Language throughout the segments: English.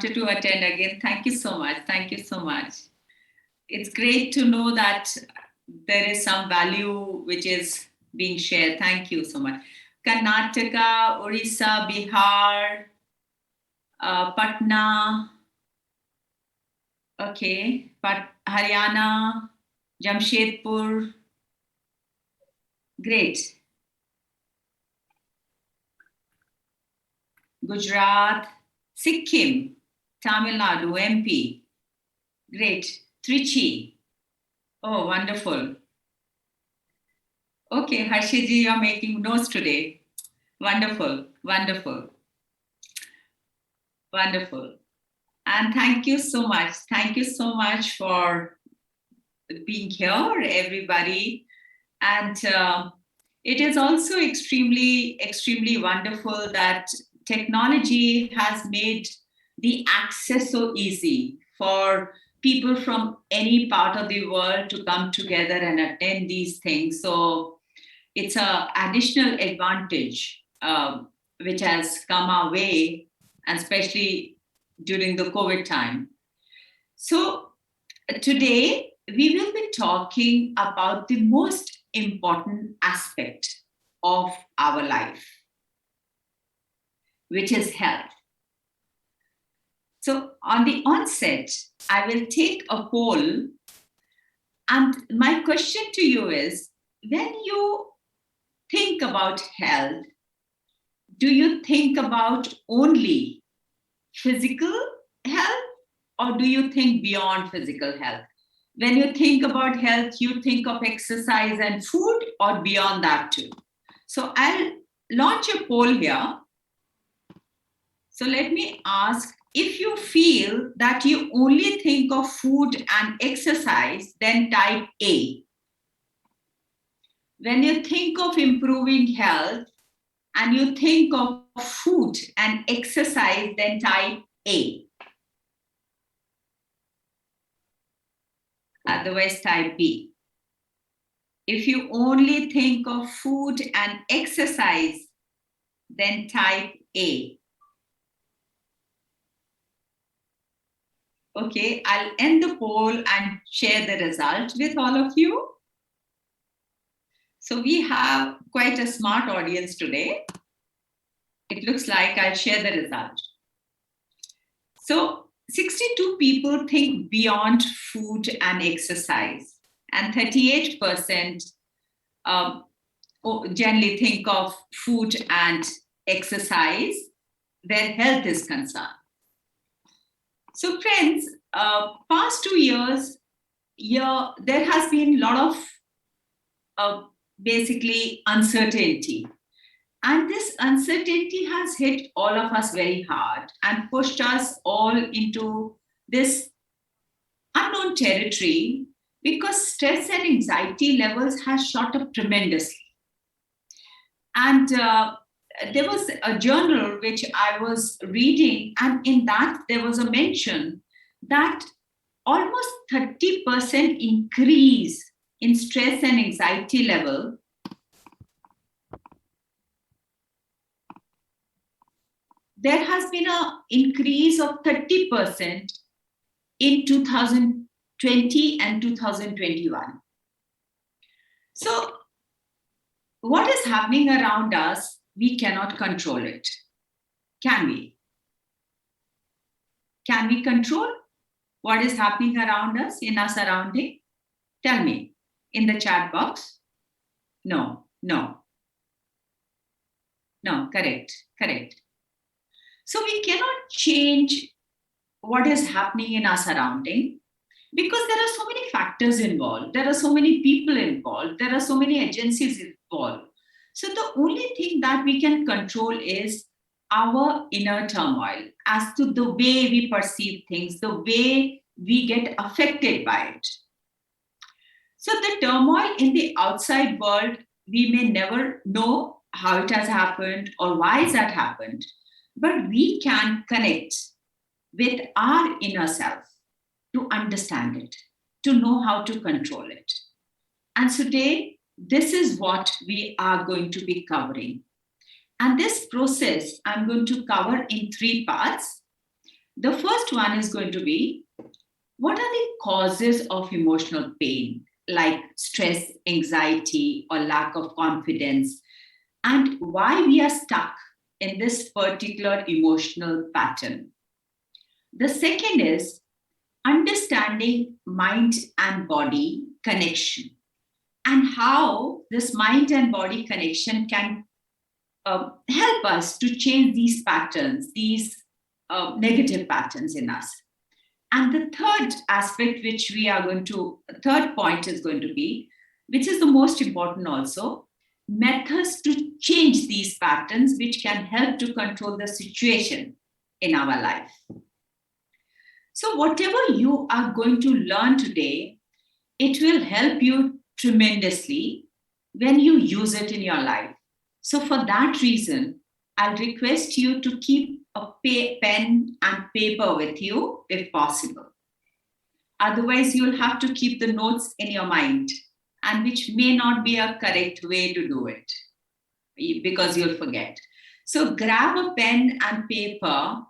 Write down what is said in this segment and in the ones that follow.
To attend again. Thank you so much. Thank you so much. It's great to know that there is some value which is being shared. Thank you so much. Karnataka, Orissa, Bihar, Patna, okay, Haryana, Jamshedpur. Great. Gujarat, Sikkim, Tamil Nadu, MP. Great. Trichy. Oh, wonderful. Okay, Harshiji, you're making notes today. Wonderful, wonderful, wonderful. And thank you so much. Thank you so much for being here, everybody. And it is also extremely, extremely wonderful that technology has made the access so easy for people from any part of the world to come together and attend these things. So it's an additional advantage which has come our way, and especially during the COVID time. So today we will be talking about the most important aspect of our life, which is health. So on the onset, I will take a poll, and my question to you is, when you think about health, do you think about only physical health, or do you think beyond physical health? When you think about health, you think of exercise and food, or beyond that too? So I'll launch a poll here. So let me ask, if you feel that you only think of food and exercise, then type A. When you think of improving health and you think of food and exercise, then type A. Otherwise, type B. If you only think of food and exercise, then type A. Okay, I'll end the poll and share the result with all of you. So we have quite a smart audience today. It looks like I'll share the result. So 62 people think beyond food and exercise, and 38% generally think of food and exercise where health is concerned. So friends, past 2 years, there has been a lot of basically uncertainty. And this uncertainty has hit all of us very hard and pushed us all into this unknown territory, because stress and anxiety levels have shot up tremendously. And there was a journal which I was reading, and in that there was a mention that almost 30% increase in stress and anxiety level there has been an increase of 30% in 2020 and 2021. So what is happening around us, we cannot control it. Can we? Can we control what is happening around us, in our surrounding? Tell me in the chat box. No, correct. So we cannot change what is happening in our surrounding, because there are so many factors involved. There are so many people involved. There are so many agencies involved. So the only thing that we can control is our inner turmoil as to the way we perceive things, the way we get affected by it. So the turmoil in the outside world, we may never know how it has happened or why has that happened, but we can connect with our inner self to understand it, to know how to control it. And today, this is what we are going to be covering. And this process I'm going to cover in 3 parts. The first one is going to be, what are the causes of emotional pain, like stress, anxiety, or lack of confidence, and why we are stuck in this particular emotional pattern? The second is understanding mind and body connection and how this mind and body connection can help us to change these patterns, these negative patterns in us. And the third aspect, which we are going to, third point is going to be, which is the most important also, methods to change these patterns, which can help to control the situation in our life. So, whatever you are going to learn today, it will help you tremendously when you use it in your life. So, for that reason, I'll request you to keep a pen and paper with you if possible. Otherwise, you'll have to keep the notes in your mind, and which may not be a correct way to do it because you'll forget. So, grab a pen and paper.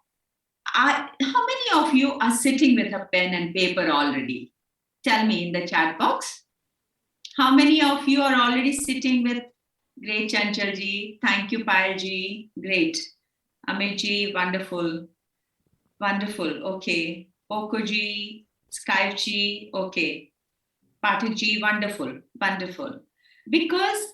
How many of you are sitting with a pen and paper already? Tell me in the chat box. How many of you are already sitting with? Great, Chanchalji. Thank you, Payalji. Great. Amitji, wonderful. Wonderful. Okay. Okoji, Skypeji, okay. Patikji, wonderful. Wonderful. Because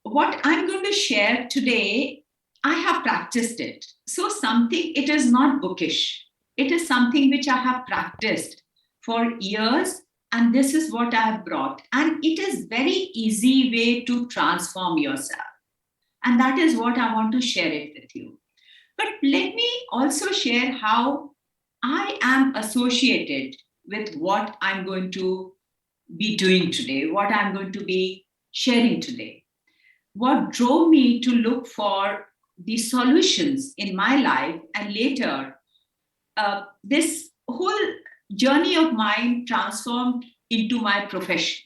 what I'm going to share today, I have practiced it. So something, it is not bookish. It is something which I have practiced for years, and this is what I have brought. And it is very easy way to transform yourself. And that is what I want to share it with you. But let me also share how I am associated with what I'm going to be doing today, what I'm going to be sharing today. What drove me to look for the solutions in my life, and later this whole journey of mine transformed into my profession.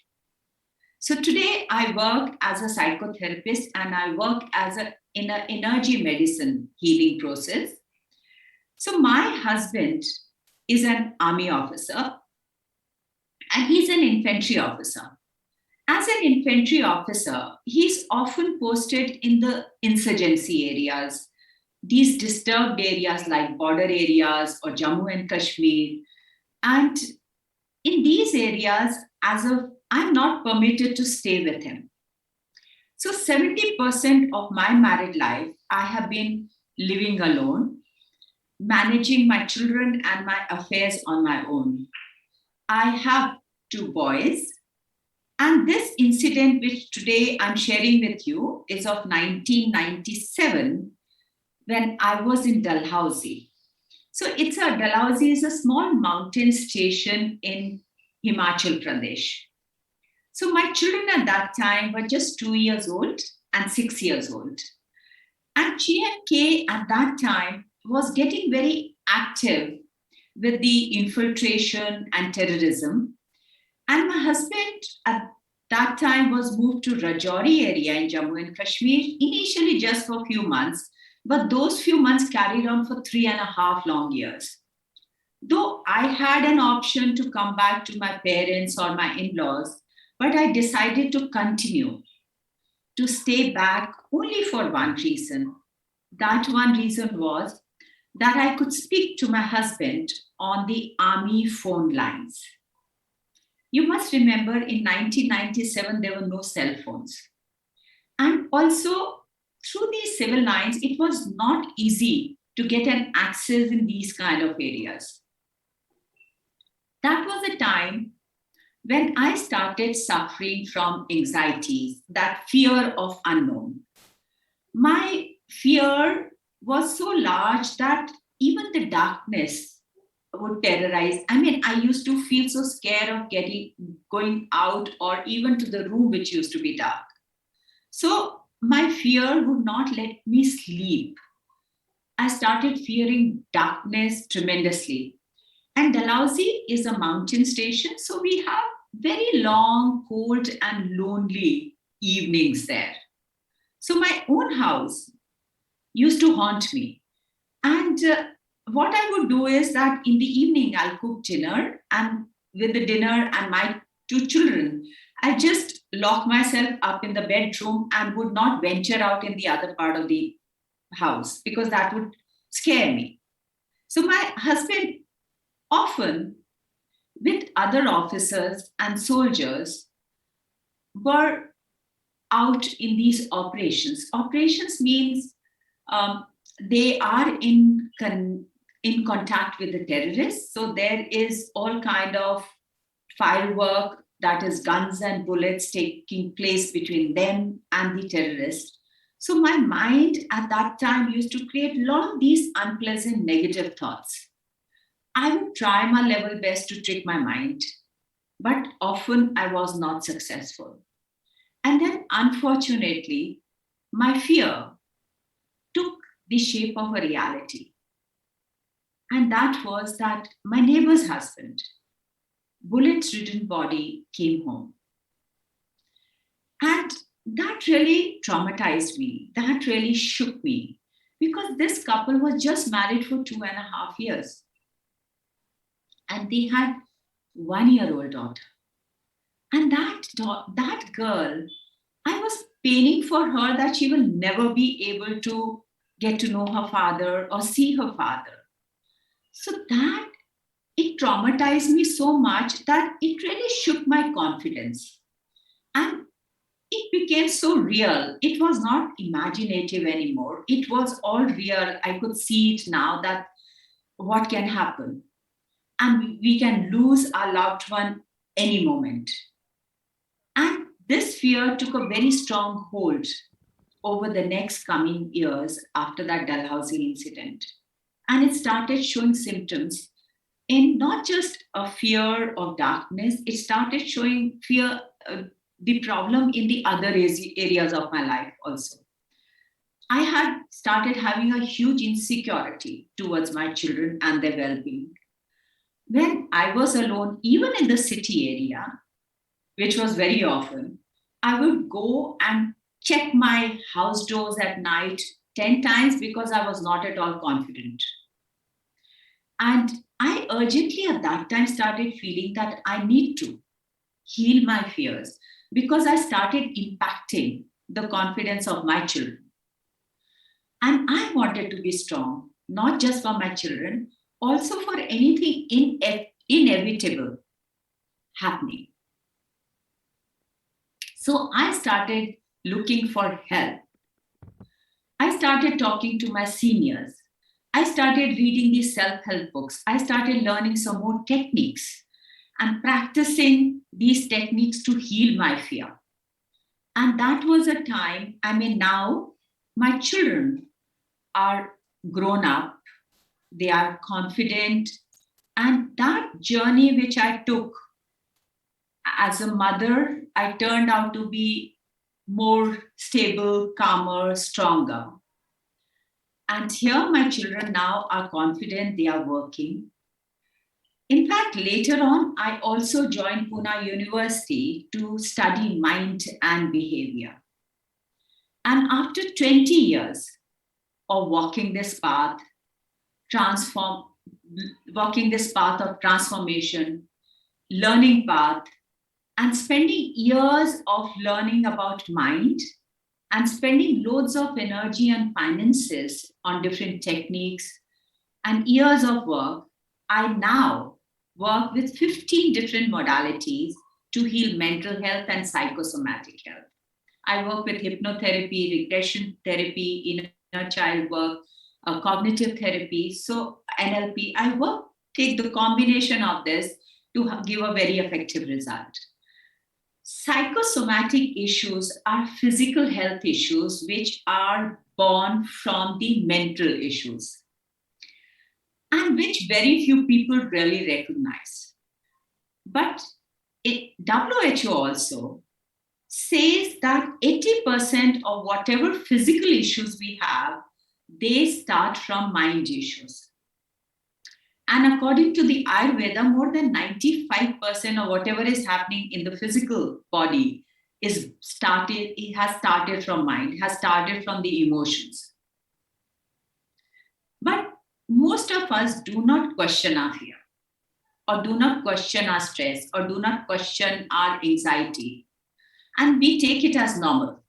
So today I work as a psychotherapist, and I work as in an energy medicine healing process. So my husband is an army officer, and he's an infantry officer. As an infantry officer, he's often posted in the insurgency areas, these disturbed areas like border areas or Jammu and Kashmir. And in these areas, I'm not permitted to stay with him. So 70% of my married life, I have been living alone, managing my children and my affairs on my own. I have 2 boys. And this incident, which today I'm sharing with you, is of 1997, when I was in Dalhousie. So Dalhousie is a small mountain station in Himachal Pradesh. So my children at that time were just 2 years old and 6 years old. And GMK at that time was getting very active with the infiltration and terrorism. And my husband at that time was moved to Rajouri area in Jammu and Kashmir, initially just for a few months, but those few months carried on for 3.5 long years. Though I had an option to come back to my parents or my in-laws, but I decided to continue to stay back only for one reason. That one reason was that I could speak to my husband on the army phone lines. You must remember in 1997, there were no cell phones. And also, through these civil lines, it was not easy to get an access in these kind of areas. That was a time when I started suffering from anxieties, that fear of unknown. My fear was so large that even the darkness would terrorize. I mean, I used to feel so scared of going out or even to the room which used to be dark. So my fear would not let me sleep. I started fearing darkness tremendously. And Dalhousie is a mountain station, so we have very long, cold, and lonely evenings there. So my own house used to haunt me. And what I would do is that in the evening, I'll cook dinner, and with the dinner and my two children, I just lock myself up in the bedroom and would not venture out in the other part of the house because that would scare me. So my husband often, with other officers and soldiers, were out in these operations. Operations means um, they are in contact with the terrorists. So there is all kind of firework, that is guns and bullets, taking place between them and the terrorists. So my mind at that time used to create a lot of these unpleasant negative thoughts. I would try my level best to trick my mind, but often I was not successful. And then, unfortunately, my fear took the shape of a reality. And that was that my neighbor's husband, bullet ridden body, came home. And that really traumatized me. That really shook me because this couple was just married for 2.5 years and they had 1 year old daughter. And that girl, I was paining for her that she will never be able to get to know her father or see her father. So that it traumatized me so much that it really shook my confidence. And it became so real. It was not imaginative anymore. It was all real. I could see it now that what can happen. And we can lose our loved one any moment. And this fear took a very strong hold over the next coming years after that Dalhousie incident. And it started showing symptoms in not just a fear of darkness, it started showing fear, the problem in the other areas of my life also. I had started having a huge insecurity towards my children and their well being. When I was alone, even in the city area, which was very often, I would go and check my house doors at night 10 times because I was not at all confident. And I urgently at that time started feeling that I need to heal my fears because I started impacting the confidence of my children. And I wanted to be strong, not just for my children, also for anything inevitable happening. So I started looking for help. I started talking to my seniors. I started reading these self help books. I started learning some more techniques and practicing these techniques to heal my fear. And that was a time, I mean, now my children are grown up, they are confident. And that journey which I took as a mother, I turned out to be more stable, calmer, stronger. And here, my children now are confident, they are working. In fact, later on, I also joined Pune University to study mind and behavior. And after 20 years of transform, walking this path of transformation, learning path, and spending years of learning about mind and spending loads of energy and finances on different techniques and years of work, I now work with 15 different modalities to heal mental health and psychosomatic health. I work with hypnotherapy, regression therapy, inner child work, cognitive therapy, so NLP. Take the combination of this to give a very effective result. Psychosomatic issues are physical health issues which are born from the mental issues and which very few people really recognize. But WHO also says that 80% of whatever physical issues we have, they start from mind issues. And according to the Ayurveda, more than 95% of whatever is happening in the physical body it has started from mind, has started from the emotions. But most of us do not question our fear, or do not question our stress, or do not question our anxiety, and we take it as normal.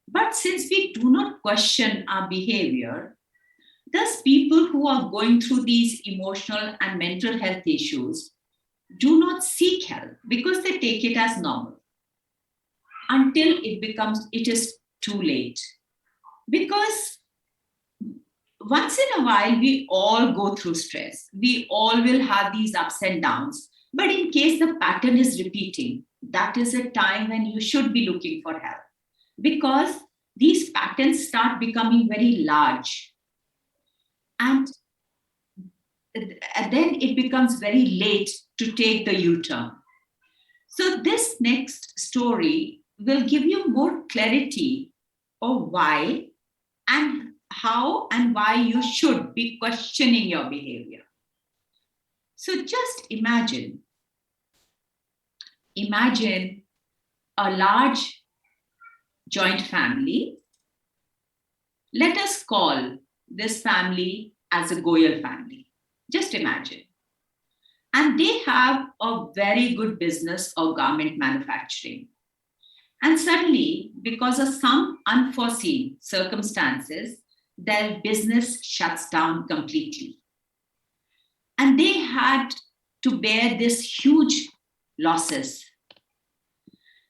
But since we do not question our behavior, thus people who are going through these emotional and mental health issues do not seek help because they take it as normal until it is too late. Because once in a while, we all go through stress. We all will have these ups and downs. But in case the pattern is repeating, that is a time when you should be looking for help, because these patterns start becoming very large. And then it becomes very late to take the U-turn. So this next story will give you more clarity of why and how and why you should be questioning your behavior. So just imagine a large joint family. Let us call this family as a Goyal family. Just imagine. And they have a very good business of garment manufacturing. And suddenly, because of some unforeseen circumstances, their business shuts down completely. And they had to bear this huge losses.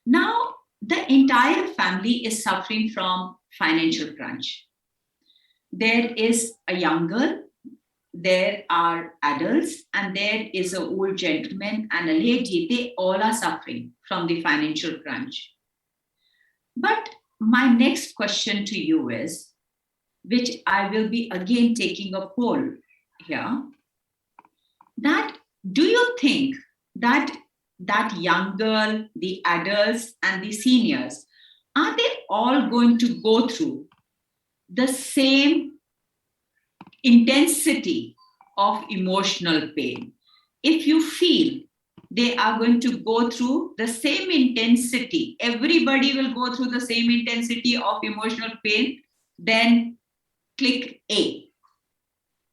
Now, the entire family is suffering from financial crunch. There is a young girl, there are adults, and there is an old gentleman and a lady. They all are suffering from the financial crunch. But my next question to you is, which I will be again taking a poll here, that do you think that young girl, the adults, and the seniors, are they all going to go through the same intensity of emotional pain? If you feel they are going to go through the same intensity, everybody will go through the same intensity of emotional pain, then click A.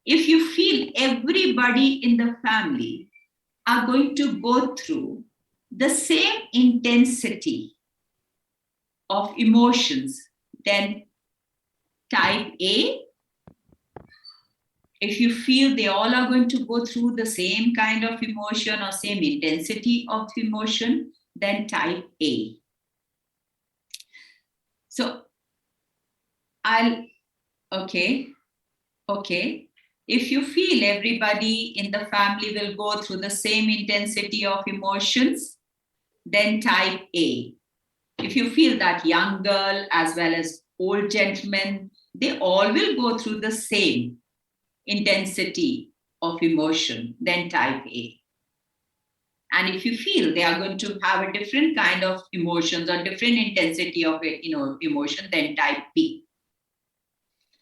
If you feel everybody in the family are going to go through the same intensity of emotions, then type A. If you feel they all are going to go through the same kind of emotion or same intensity of emotion, then type A. So okay. If you feel everybody in the family will go through the same intensity of emotions, then type A. If you feel that young girl as well as old gentleman, they all will go through the same intensity of emotion, then type A. And if you feel they are going to have a different kind of emotions or different intensity of emotion, then type B.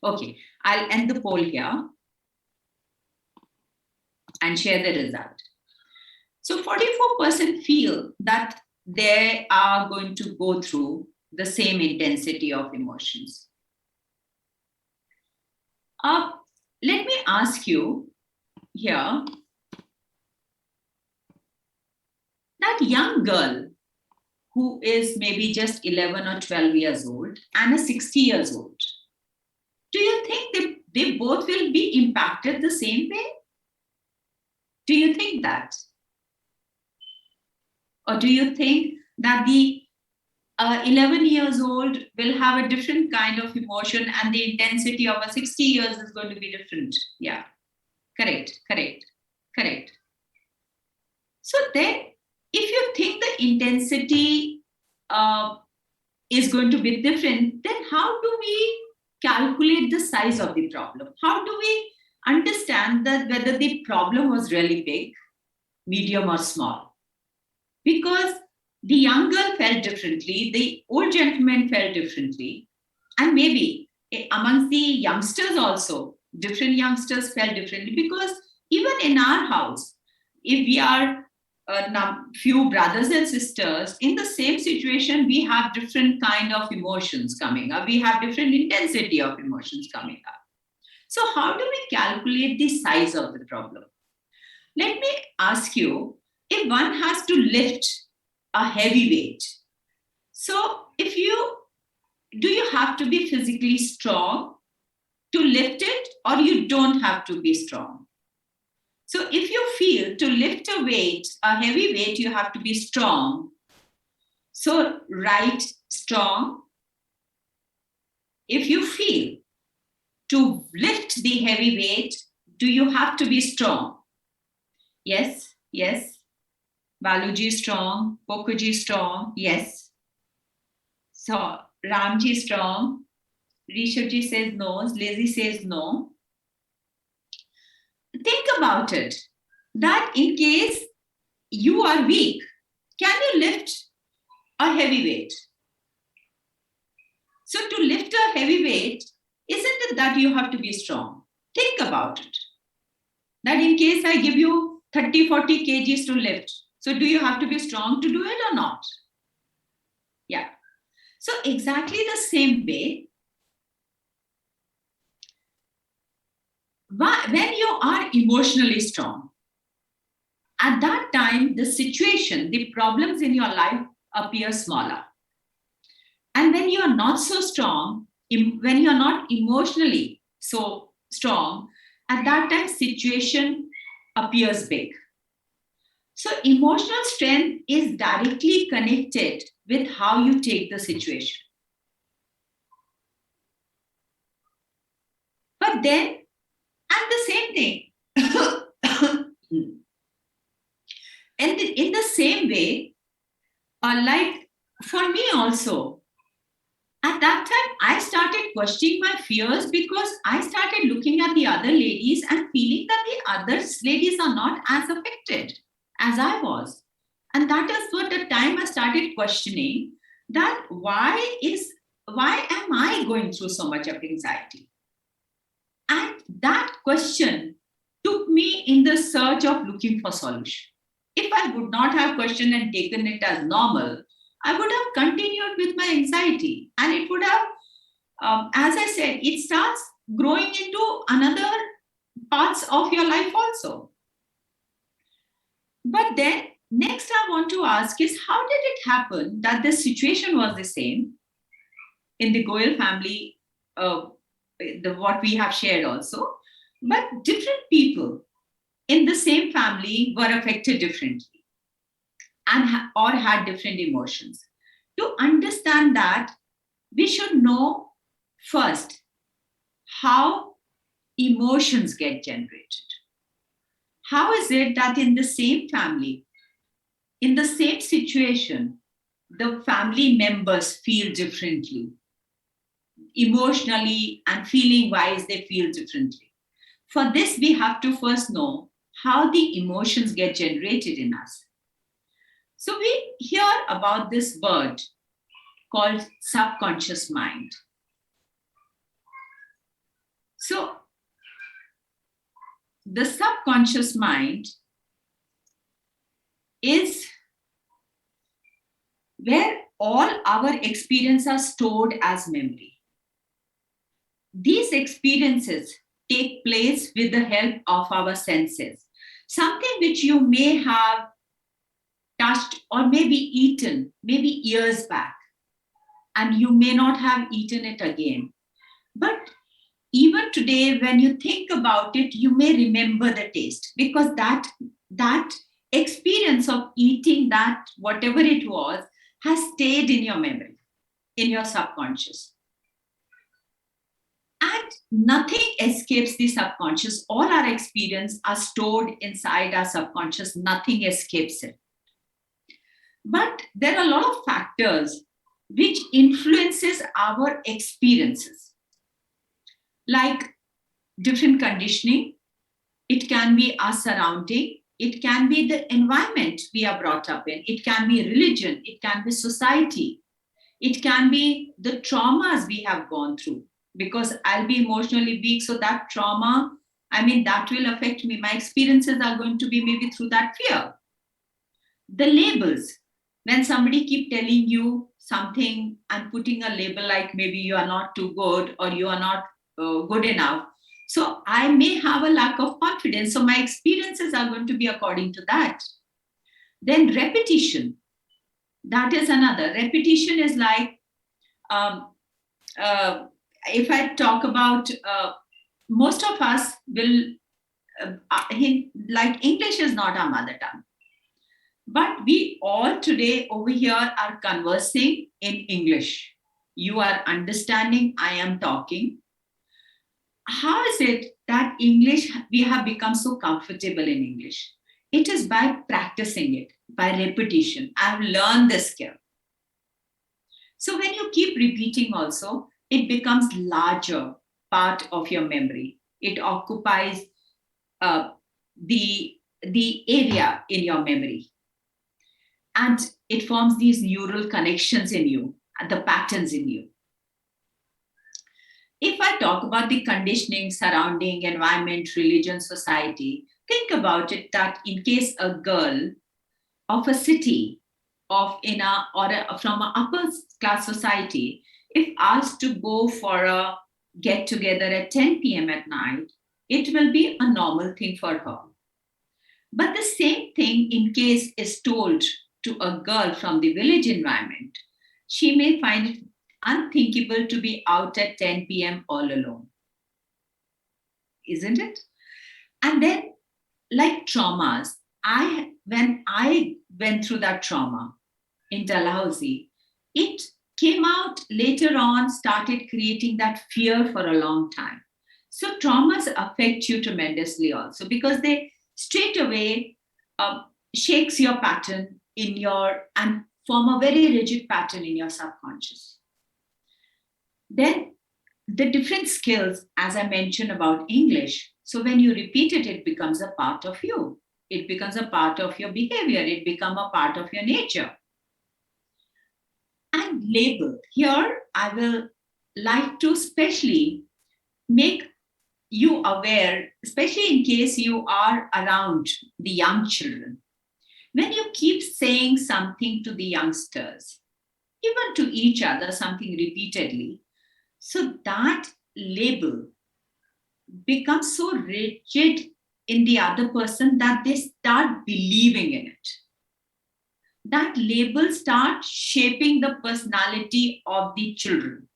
Okay, I'll end the poll here and share the result. So 44% feel that they are going to go through the same intensity of emotions. Let me ask you here, that young girl who is maybe just 11 or 12 years old and a 60 years old, do you think they both will be impacted the same way? Do you think that? Or do you think that the 11 years old will have a different kind of emotion and the intensity of a 60 years is going to be different? Yeah, correct. So then, if you think the intensity is going to be different, then how do we calculate the size of the problem? How do we understand that whether the problem was really big, medium, or small? Because the young girl felt differently, the old gentleman felt differently, and maybe amongst the youngsters also, different youngsters felt differently. Because even in our house, if we are few brothers and sisters in the same situation, we have different kind of emotions coming up, we have different intensity of emotions coming up. So how do we calculate the size of the problem? Let me ask you, if one has to lift a heavy weight, so if you do you have to be physically strong to lift it, or you don't have to be strong? So if you feel to lift a weight, a heavy weight, you have to be strong. So write strong. If you feel to lift the heavy weight, do you have to be strong? Yes, yes. Baluji strong, Pokuji strong, yes. So Ramji strong, Rishabji says no, Lazy says no. Think about it, that in case you are weak, can you lift a heavy weight? So to lift a heavy weight, isn't it that you have to be strong? Think about it. That in case I give you 30, 40 kgs to lift, so do you have to be strong to do it or not? Yeah. So exactly the same way, when you are emotionally strong, at that time, the situation, the problems in your life appear smaller. And when you are not so strong, when you are not emotionally so strong, at that time, situation appears big. So emotional strength is directly connected with how you take the situation. But then, and the same thing, and in the same way, like for me also, at that time, I started questioning my fears because I started looking at the other ladies and feeling that the other ladies are not as affected as I was. And that is what the time I started questioning, that why am I going through so much of anxiety? And that question took me in the search of looking for solution. If I would not have questioned and taken it as normal, I would have continued with my anxiety, and it would have, as I said, it starts growing into another parts of your life also. But then, next I want to ask is, how did it happen that the situation was the same in the Goyal family, what we have shared also, but different people in the same family were affected differently and or had different emotions. To understand that, we should know first how emotions get generated. How is it that in the same family, in the same situation, the family members feel differently? Emotionally and feeling wise, they feel differently. For this, we have to first know how the emotions get generated in us. So we hear about this word called subconscious mind. So the subconscious mind is where all our experiences are stored as memory. These experiences take place with the help of our senses. Something which you may have touched or maybe eaten, maybe years back, and you may not have eaten it again. But even today, when you think about it, you may remember the taste, because that experience of eating that, whatever it was, has stayed in your memory, in your subconscious. And nothing escapes the subconscious. All our experience are stored inside our subconscious. Nothing escapes it. But there are a lot of factors which influences our experiences, like different conditioning. It can be our surrounding. It can be the environment we are brought up in. It can be religion. It can be society. It can be the traumas we have gone through, because I'll be emotionally weak. So that trauma, that will affect me. My experiences are going to be maybe through that fear. The labels, when somebody keep telling you something and putting a label like maybe you are not too good or you are not good enough, So I may have a lack of confidence. So my experiences are going to be according to that. Then repetition. That is another. Repetition is like, um, uh, if I talk about, most of us will, like English is not our mother tongue. But we all today over here are conversing in English. You are understanding, I am talking. How is it that English, we have become so comfortable in English? It is by practicing it, by repetition. I've learned this skill. So when you keep repeating also, it becomes larger part of your memory. It occupies uh, the area in your memory, and it forms these neural connections in you, the patterns in you. If I talk about the conditioning surrounding environment, religion, society, think about it that in case a girl of a city, of in a or a, from an upper class society, if asked to go for a get together at 10 p.m. at night, it will be a normal thing for her. But the same thing, in case, is told to a girl from the village environment, she may find it unthinkable to be out at 10 p.m. all alone. Isn't it? And then, like traumas, when I went through that trauma in Dalhousie, it came out later on, started creating that fear for a long time. So traumas affect you tremendously also, because they straight away shakes your pattern in your and form a very rigid pattern in your subconscious. Then the different skills, as I mentioned about English, so when you repeat it, it becomes a part of you. It becomes a part of your behavior. It becomes a part of your nature. And label. Here, I will like to especially make you aware, especially in case you are around the young children. When you keep saying something to the youngsters, even to each other, something repeatedly, so that label becomes so rigid in the other person that they start believing in it. That label starts shaping the personality of the children.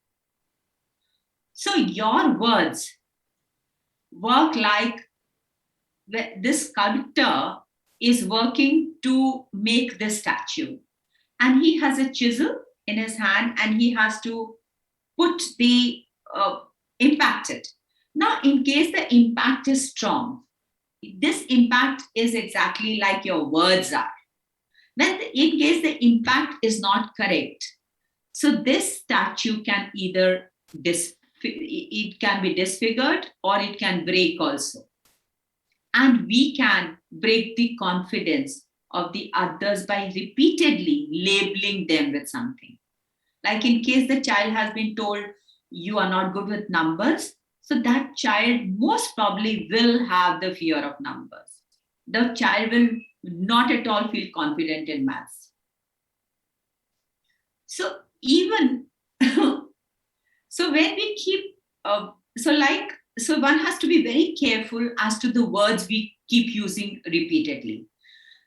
So your words work like this sculptor is working to make this statue, and he has a chisel in his hand and he has to put the impact it. Now, in case the impact is strong, this impact is exactly like your words are. In case the impact is not correct, so this statue can either it can be disfigured or it can break also. And we can break the confidence of the others by repeatedly labeling them with something. Like in case the child has been told, you are not good with numbers, so that child most probably will have the fear of numbers. The child will not at all feel confident in maths. So even so when we keep so one has to be very careful as to the words we keep using repeatedly.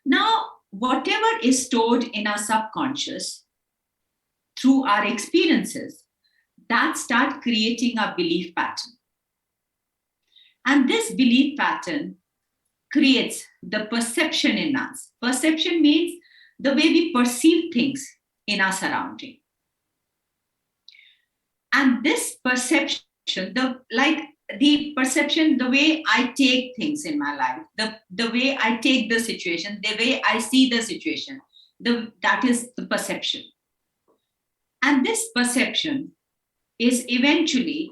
Now, whatever is stored in our subconscious through our experiences, that start creating a belief pattern. And this belief pattern creates the perception in us. Perception means the way we perceive things in our surrounding. And this perception, the perception, the way I take things in my life, the way I take the situation, the way I see the situation, that is the perception. And this perception is eventually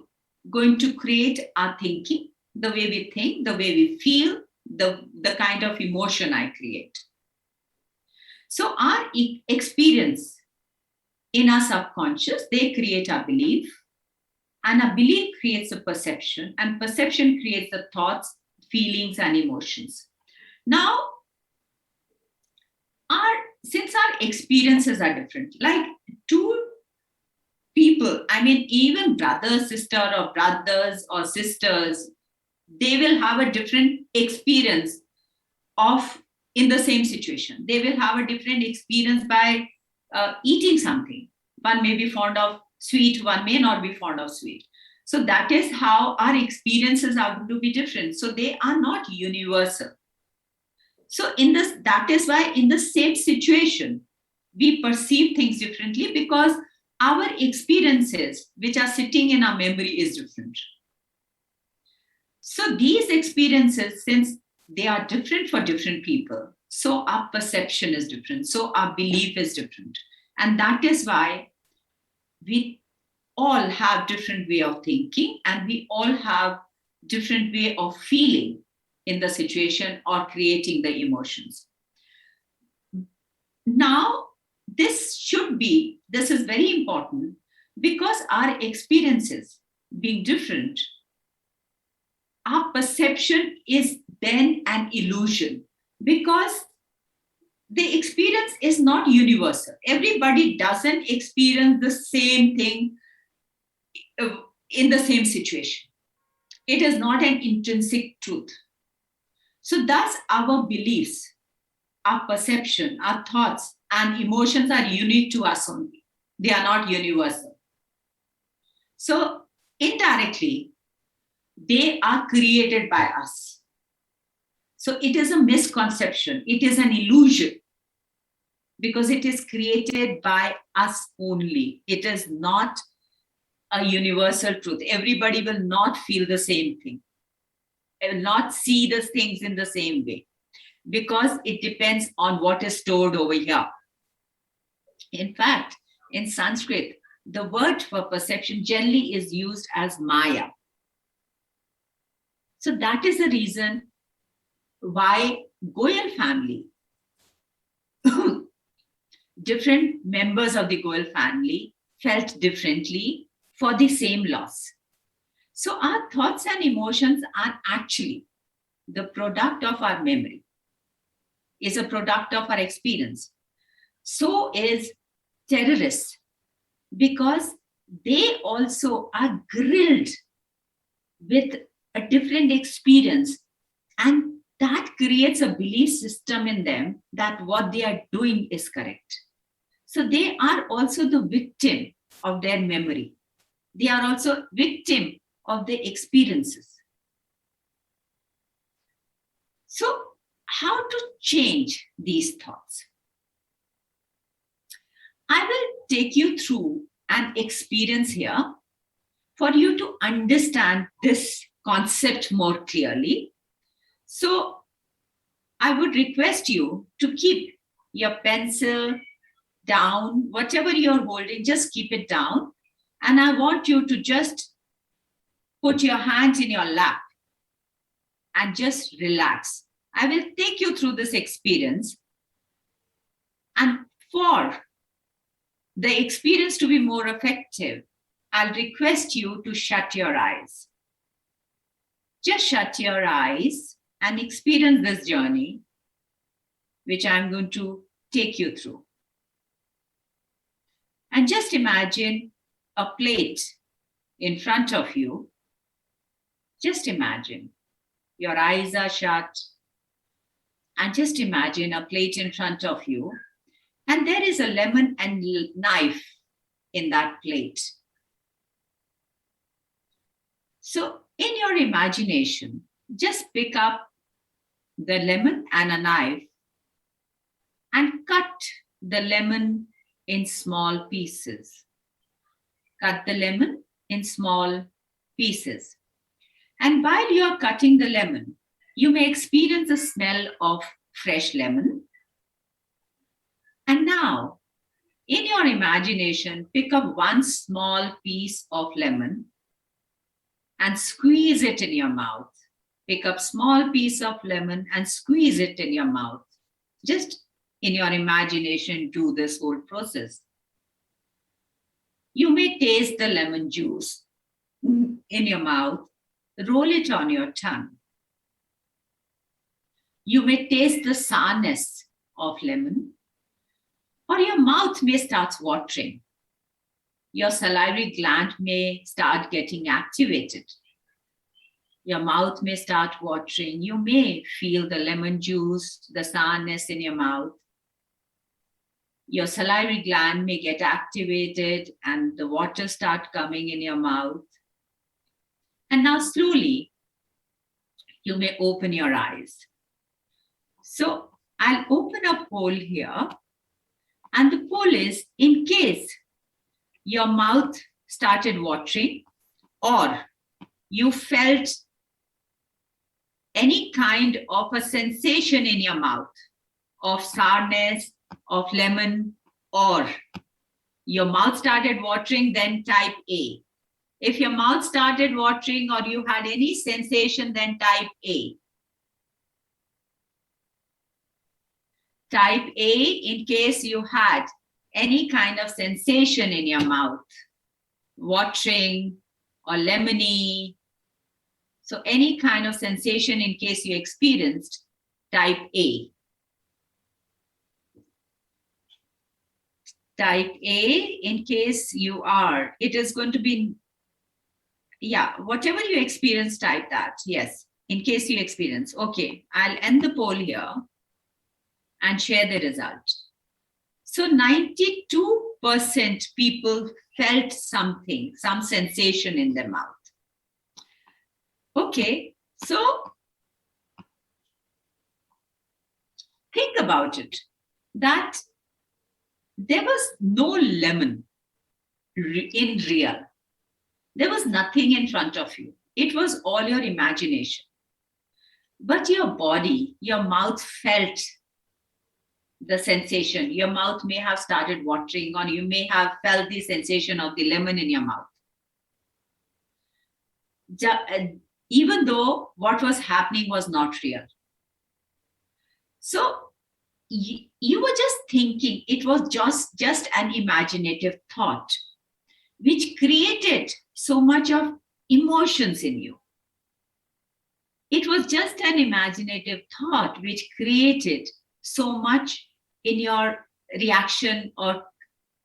going to create our thinking, the way we think, the way we feel, the kind of emotion I create. So our experience in our subconscious, they create our belief, and a belief creates a perception, and perception creates the thoughts, feelings, and emotions. Now, since our experiences are different, like two people, I mean, even brother, sister, or brothers or sisters, they will have a different experience of in the same situation. They will have a different experience by eating something. One may be fond of sweet, one may not be fond of sweet. So that is how our experiences are going to be different. So they are not universal. So in this, that is why in the same situation, we perceive things differently because our experiences, which are sitting in our memory, is different. So these experiences, since they are different for different people, so our perception is different, so our belief is different. And that is why we all have different way of thinking, and we all have different way of feeling in the situation or creating the emotions. Now, this is very important because our experiences being different, our perception is then an illusion because the experience is not universal. Everybody doesn't experience the same thing in the same situation. It is not an intrinsic truth. So thus our beliefs, our perception, our thoughts and emotions are unique to us only. They are not universal. So indirectly, they are created by us. So it is a misconception. It is an illusion because it is created by us only. It is not a universal truth. Everybody will not feel the same thing. They will not see the things in the same way because it depends on what is stored over here. In fact, in Sanskrit, the word for perception generally is used as Maya. So that is the reason why Goyal family, different members of the Goyal family felt differently for the same loss. So our thoughts and emotions are actually the product of our memory, is a product of our experience. So is terrorists, because they also are grilled with a different experience, and that creates a belief system in them that what they are doing is correct. So they are also the victim of their memory. They are also victim of the experiences. So how to change these thoughts? I will take you through an experience here for you to understand this concept more clearly. So I would request you to keep your pencil down, whatever you're holding, just keep it down. And I want you to just put your hands in your lap and just relax. I will take you through this experience. And for the experience to be more effective, I'll request you to shut your eyes. Just shut your eyes and experience this journey, which I'm going to take you through. And just imagine a plate in front of you. Just imagine your eyes are shut. And just imagine a plate in front of you. And there is a lemon and knife in that plate. So in your imagination, just pick up the lemon and a knife and cut the lemon in small pieces. Cut the lemon in small pieces. And while you are cutting the lemon, you may experience the smell of fresh lemon. And now, in your imagination, pick up one small piece of lemon and squeeze it in your mouth. Pick up small piece of lemon and squeeze it in your mouth. Just in your imagination, do this whole process. You may taste the lemon juice in your mouth. Roll it on your tongue. You may taste the sourness of lemon, or your mouth may start watering. Your salivary gland may start getting activated. Your mouth may start watering. You may feel the lemon juice, the sourness in your mouth. Your salivary gland may get activated and the water start coming in your mouth. And now slowly, you may open your eyes. So I'll open a poll here. And the poll is, in case your mouth started watering or you felt any kind of a sensation in your mouth of sourness, of lemon, or your mouth started watering, then type A. If your mouth started watering or you had any sensation, then type A. Type A in case you had any kind of sensation in your mouth, watering or lemony. So any kind of sensation in case you experienced, type A. Type A in case you are. It is going to be, yeah, whatever you experience, type that. Yes, in case you experience. Okay, I'll end the poll here and share the result. So 92% people felt something, some sensation in their mouth. Okay, so think about it, that there was no lemon in real. There was nothing in front of you. It was all your imagination. But your body, your mouth felt the sensation. Your mouth may have started watering, or you may have felt the sensation of the lemon in your mouth. Even though what was happening was not real. So you were just thinking, it was just an imaginative thought, which created so much of emotions in you. It was just an imaginative thought which created so much in your reaction or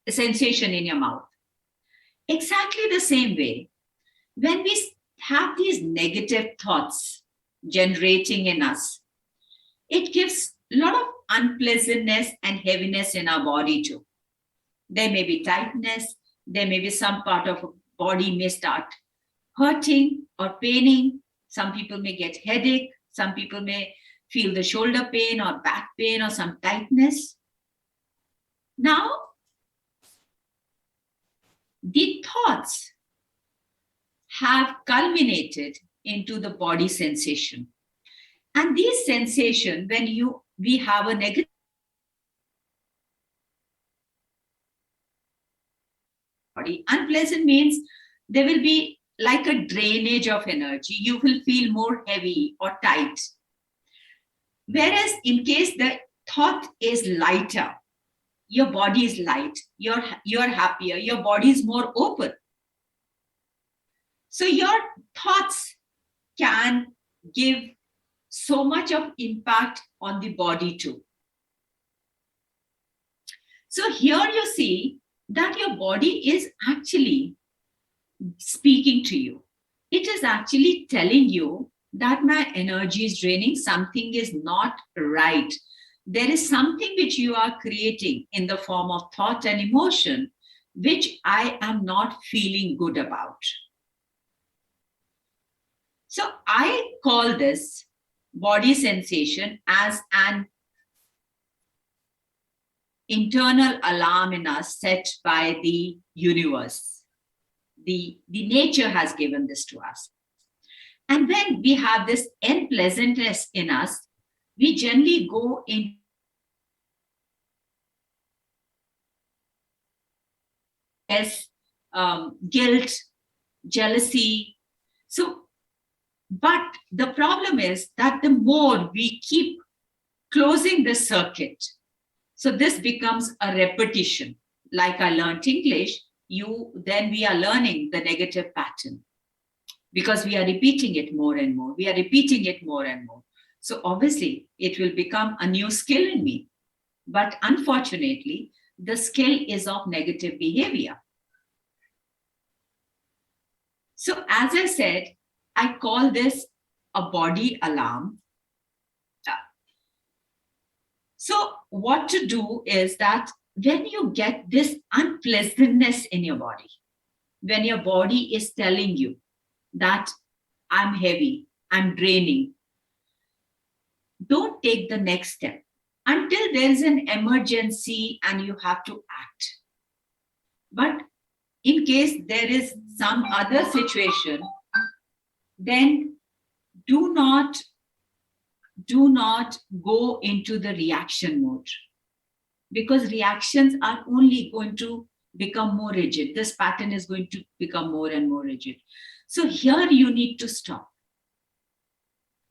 sensation in your mouth. Exactly the same way, when we have these negative thoughts generating in us, it gives a lot of unpleasantness and heaviness in our body too. There may be tightness, there may be some part of the body may start hurting or paining. Some people may get headache, some people may feel the shoulder pain or back pain or some tightness. Now, the thoughts have culminated into the body sensation. And these sensation, when we have a negative body, unpleasant means there will be like a drainage of energy. You will feel more heavy or tight. Whereas in case the thought is lighter, your body is light, you're happier, your body is more open. So your thoughts can give so much of impact on the body too. So here you see that your body is actually speaking to you. It is actually telling you that my energy is draining, something is not right. There is something which you are creating in the form of thought and emotion, which I am not feeling good about. So I call this body sensation as an internal alarm in us set by the universe. The nature has given this to us. And when we have this unpleasantness in us, we generally go in guilt, jealousy. So, but the problem is that the more we keep closing the circuit, so this becomes a repetition. Like I learned English, then we are learning the negative pattern because we are repeating it more and more. We are repeating it more and more. So obviously, it will become a new skill in me. But unfortunately, the skill is of negative behavior. So as I said, I call this a body alarm. So what to do is that when you get this unpleasantness in your body, when your body is telling you that I'm heavy, I'm draining, don't take the next step until there is an emergency and you have to act. But in case there is some other situation, then do not go into the reaction mode, because reactions are only going to become more rigid. This pattern is going to become more and more rigid. So here you need to stop.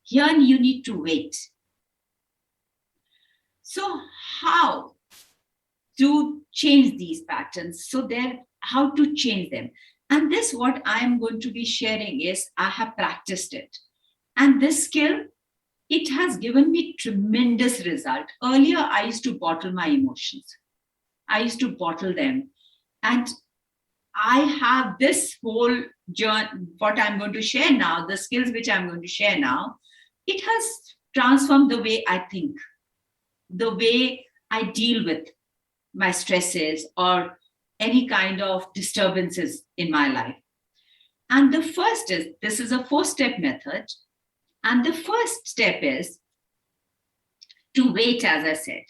Here you need to wait. So how to change these patterns? So there, how to change them? And this, what I am going to be sharing is, I have practiced it. And this skill, it has given me tremendous result. Earlier, I used to bottle my emotions. I used to bottle them. And I have this whole journey, what I'm going to share now, the skills which I'm going to share now, it has transformed the way I think, the way I deal with my stresses or any kind of disturbances in my life. And the first is, this is a 4-step method. And the first step is to wait, as I said.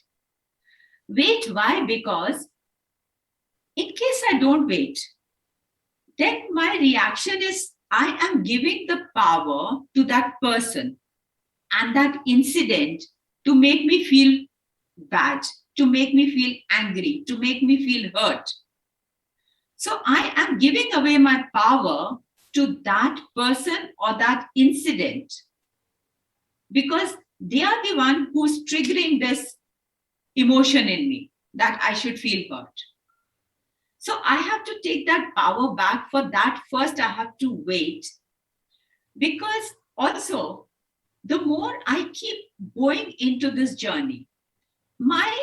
Wait, why? Because in case I don't wait, then my reaction is, I am giving the power to that person and that incident to make me feel bad, to make me feel angry, to make me feel hurt. So I am giving away my power to that person or that incident, because they are the one who's triggering this emotion in me that I should feel hurt. So I have to take that power back. For that, first I have to wait, because also the more I keep going into this journey, my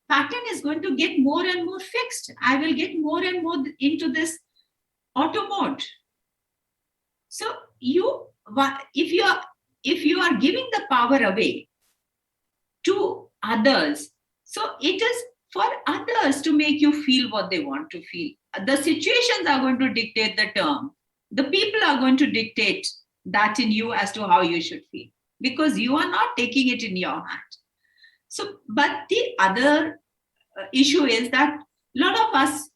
pattern is going to get more and more fixed. I will get more and more into this auto mode. So if you are giving the power away to others, so it is for others to make you feel what they want to feel. The situations are going to dictate the term. The people are going to dictate that in you as to how you should feel, because you are not taking it in your hand. So, but the other issue is that a lot of us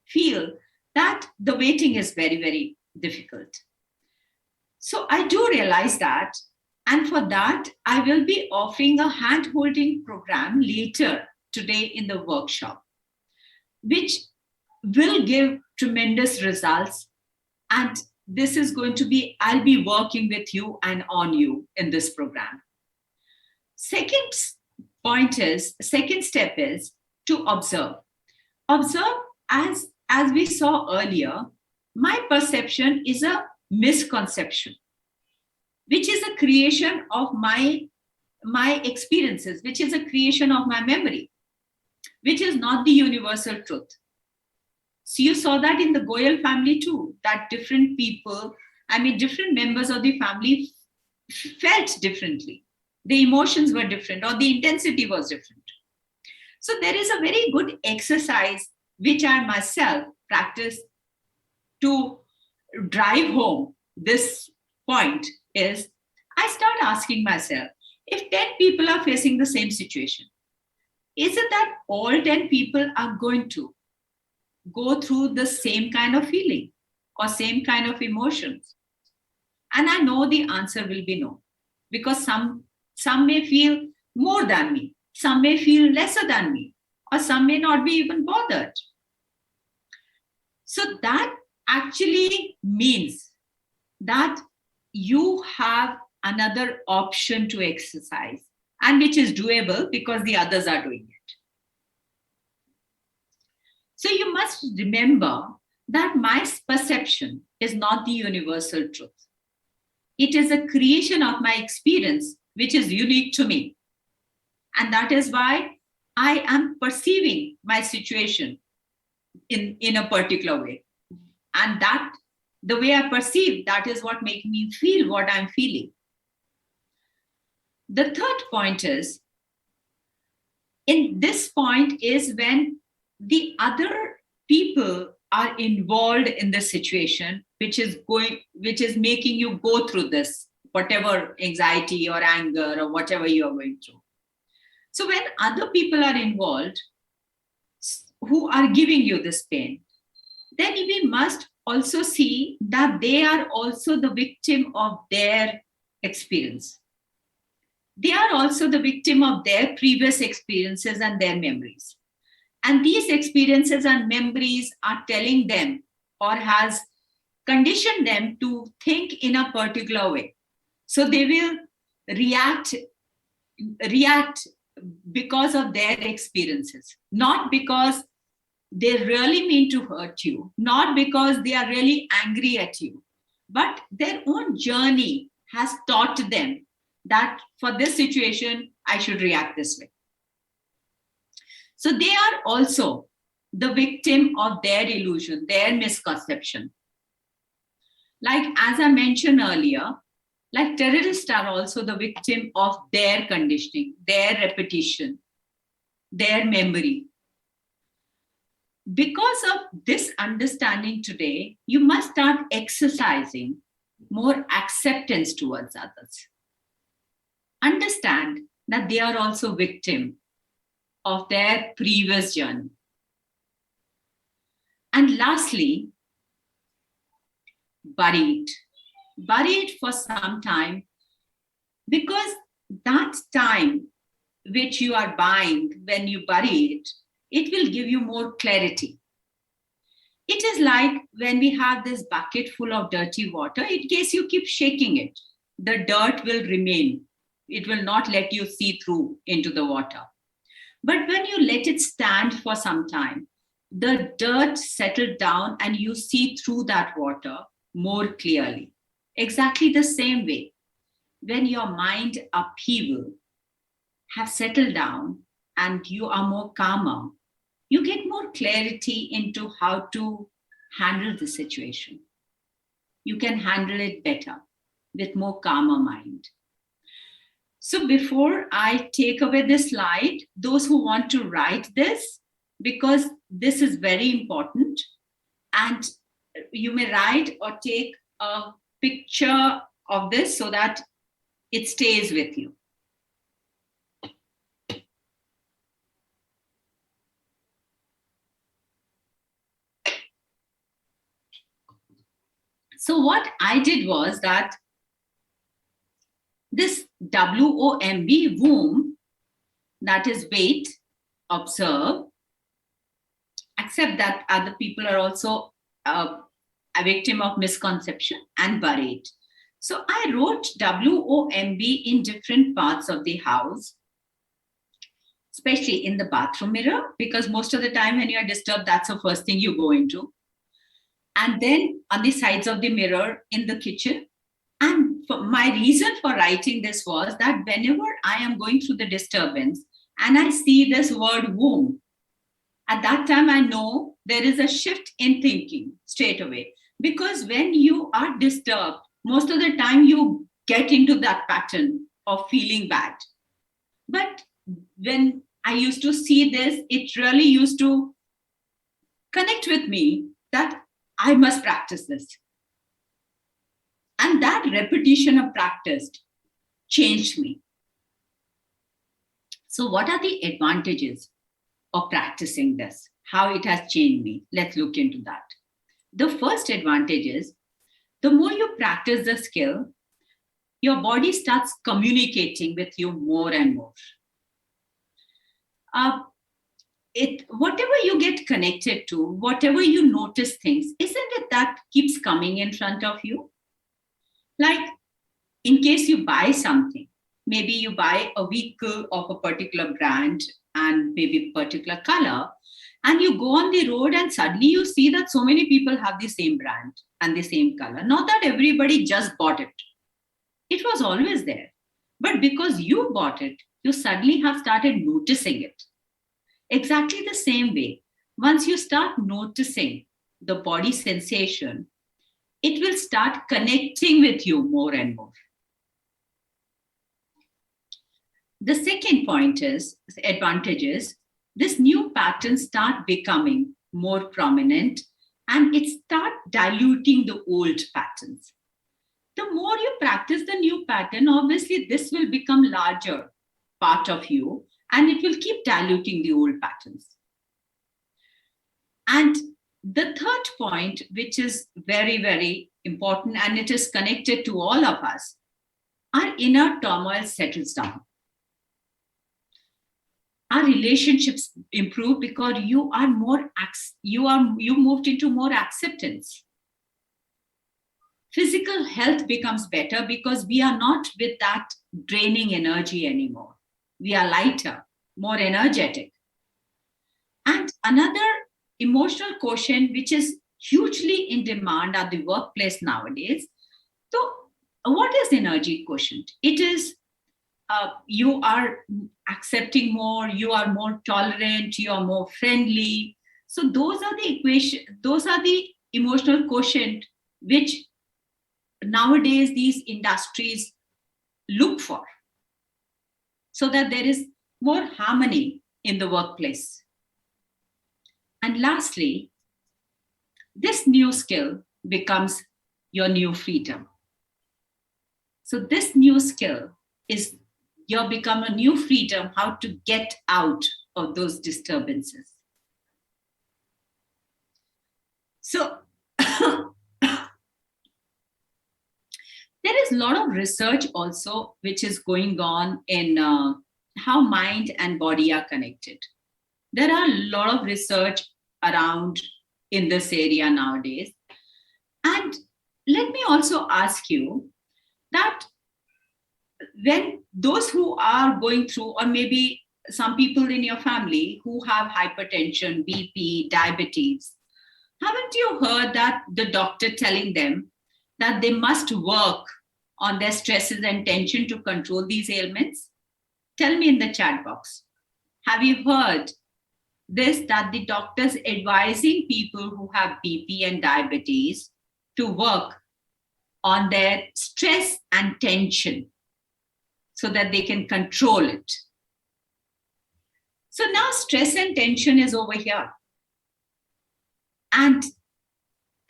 feel that the waiting is very, very difficult. So I do realize that. And for that, I will be offering a hand-holding program later today in the workshop, which will give tremendous results. And this is going to be, I'll be working with you and on you in this program. Second step is to observe. Observe, as we saw earlier, my perception is a misconception, which is a creation of my experiences, which is a creation of my memory, which is not the universal truth. So you saw that in the Goyal family too, that different people, different members of the family felt differently. The emotions were different, or the intensity was different. So there is a very good exercise which I myself practice to drive home this point is, I start asking myself, if 10 people are facing the same situation, is it that all 10 people are going to go through the same kind of feeling or same kind of emotions? And I know the answer will be no, because some may feel more than me, some may feel lesser than me, or some may not be even bothered. So that actually means that you have another option to exercise, and which is doable because the others are doing it. So you must remember that my perception is not the universal truth. It is a creation of my experience, which is unique to me. And that is why I am perceiving my situation in a particular way. And The way I perceive, that is what makes me feel what I'm feeling. The third point is, in this point is when the other people are involved in the situation, which is making you go through this, whatever anxiety or anger or whatever you are going through. So when other people are involved who are giving you this pain, then we must also see that they are also the victim of their experience. They are also the victim of their previous experiences and their memories. And these experiences and memories are telling them or has conditioned them to think in a particular way. So they will react because of their experiences, not because they really mean to hurt you, not because they are really angry at you, but their own journey has taught them that for this situation, I should react this way. So they are also the victim of their illusion, their misconception. Like, as I mentioned earlier, like terrorists are also the victim of their conditioning, their repetition, their memory. Because of this understanding today, you must start exercising more acceptance towards others. Understand that they are also victim of their previous journey. And lastly, bury it. Bury it for some time, because that time which you are buying when you bury it, it will give you more clarity. It is like when we have this bucket full of dirty water, in case you keep shaking it, the dirt will remain. It will not let you see through into the water. But when you let it stand for some time, the dirt settles down and you see through that water more clearly. Exactly the same way, when your mind upheaval have settled down and you are more calmer, you get more clarity into how to handle the situation. You can handle it better with more calmer mind. So before I take away this slide, those who want to write this, because this is very important, and you may write or take a picture of this so that it stays with you. So what I did was that this WOMB, womb, that is wait, observe, accept that other people are also a victim of misconception, and bury it. So I wrote WOMB in different parts of the house, especially in the bathroom mirror, because most of the time when you are disturbed, that's the first thing you go into. And then on the sides of the mirror in the kitchen. And my reason for writing this was that whenever I am going through the disturbance and I see this word womb, at that time I know there is a shift in thinking straight away. Because when you are disturbed, most of the time you get into that pattern of feeling bad. But when I used to see this, it really used to connect with me that I must practice this. And that repetition of practice changed me. So what are the advantages of practicing this? How it has changed me? Let's look into that. The first advantage is, the more you practice the skill, your body starts communicating with you more and more. Whatever you get connected to, whatever you notice things, isn't it that keeps coming in front of you? Like, in case you buy something, maybe you buy a vehicle of a particular brand and maybe particular color, and you go on the road and suddenly you see that so many people have the same brand and the same color. Not that everybody just bought it. It was always there. But because you bought it, you suddenly have started noticing it. Exactly the same way, once you start noticing the body sensation, it will start connecting with you more and more. The second point is advantages. This new patterns start becoming more prominent and it start diluting the old patterns. The more you practice the new pattern, obviously this will become larger part of you and it will keep diluting the old patterns. And the third point, which is very, very important, and it is connected to all of us, our inner turmoil settles down. Our relationships improve because you moved into more acceptance. Physical health becomes better because we are not with that draining energy anymore. We are lighter, more energetic. And another emotional quotient, which is hugely in demand at the workplace nowadays. So, what is energy quotient? It is you are accepting more, you are more tolerant, you are more friendly. So those are the equation, those are the emotional quotient which nowadays these industries look for, so that there is more harmony in the workplace. And lastly, this new skill becomes your new freedom. So this new skill is you'll become a new freedom how to get out of those disturbances. So there is a lot of research also which is going on in how mind and body are connected. There are a lot of research around in this area nowadays. And let me also ask you that when those who are going through, or maybe some people in your family who have hypertension, BP, diabetes, haven't you heard that the doctor telling them that they must work on their stresses and tension to control these ailments? Tell me in the chat box. Have you heard this, that the doctors advising people who have BP and diabetes to work on their stress and tension so that they can control it? So now stress and tension is over here. And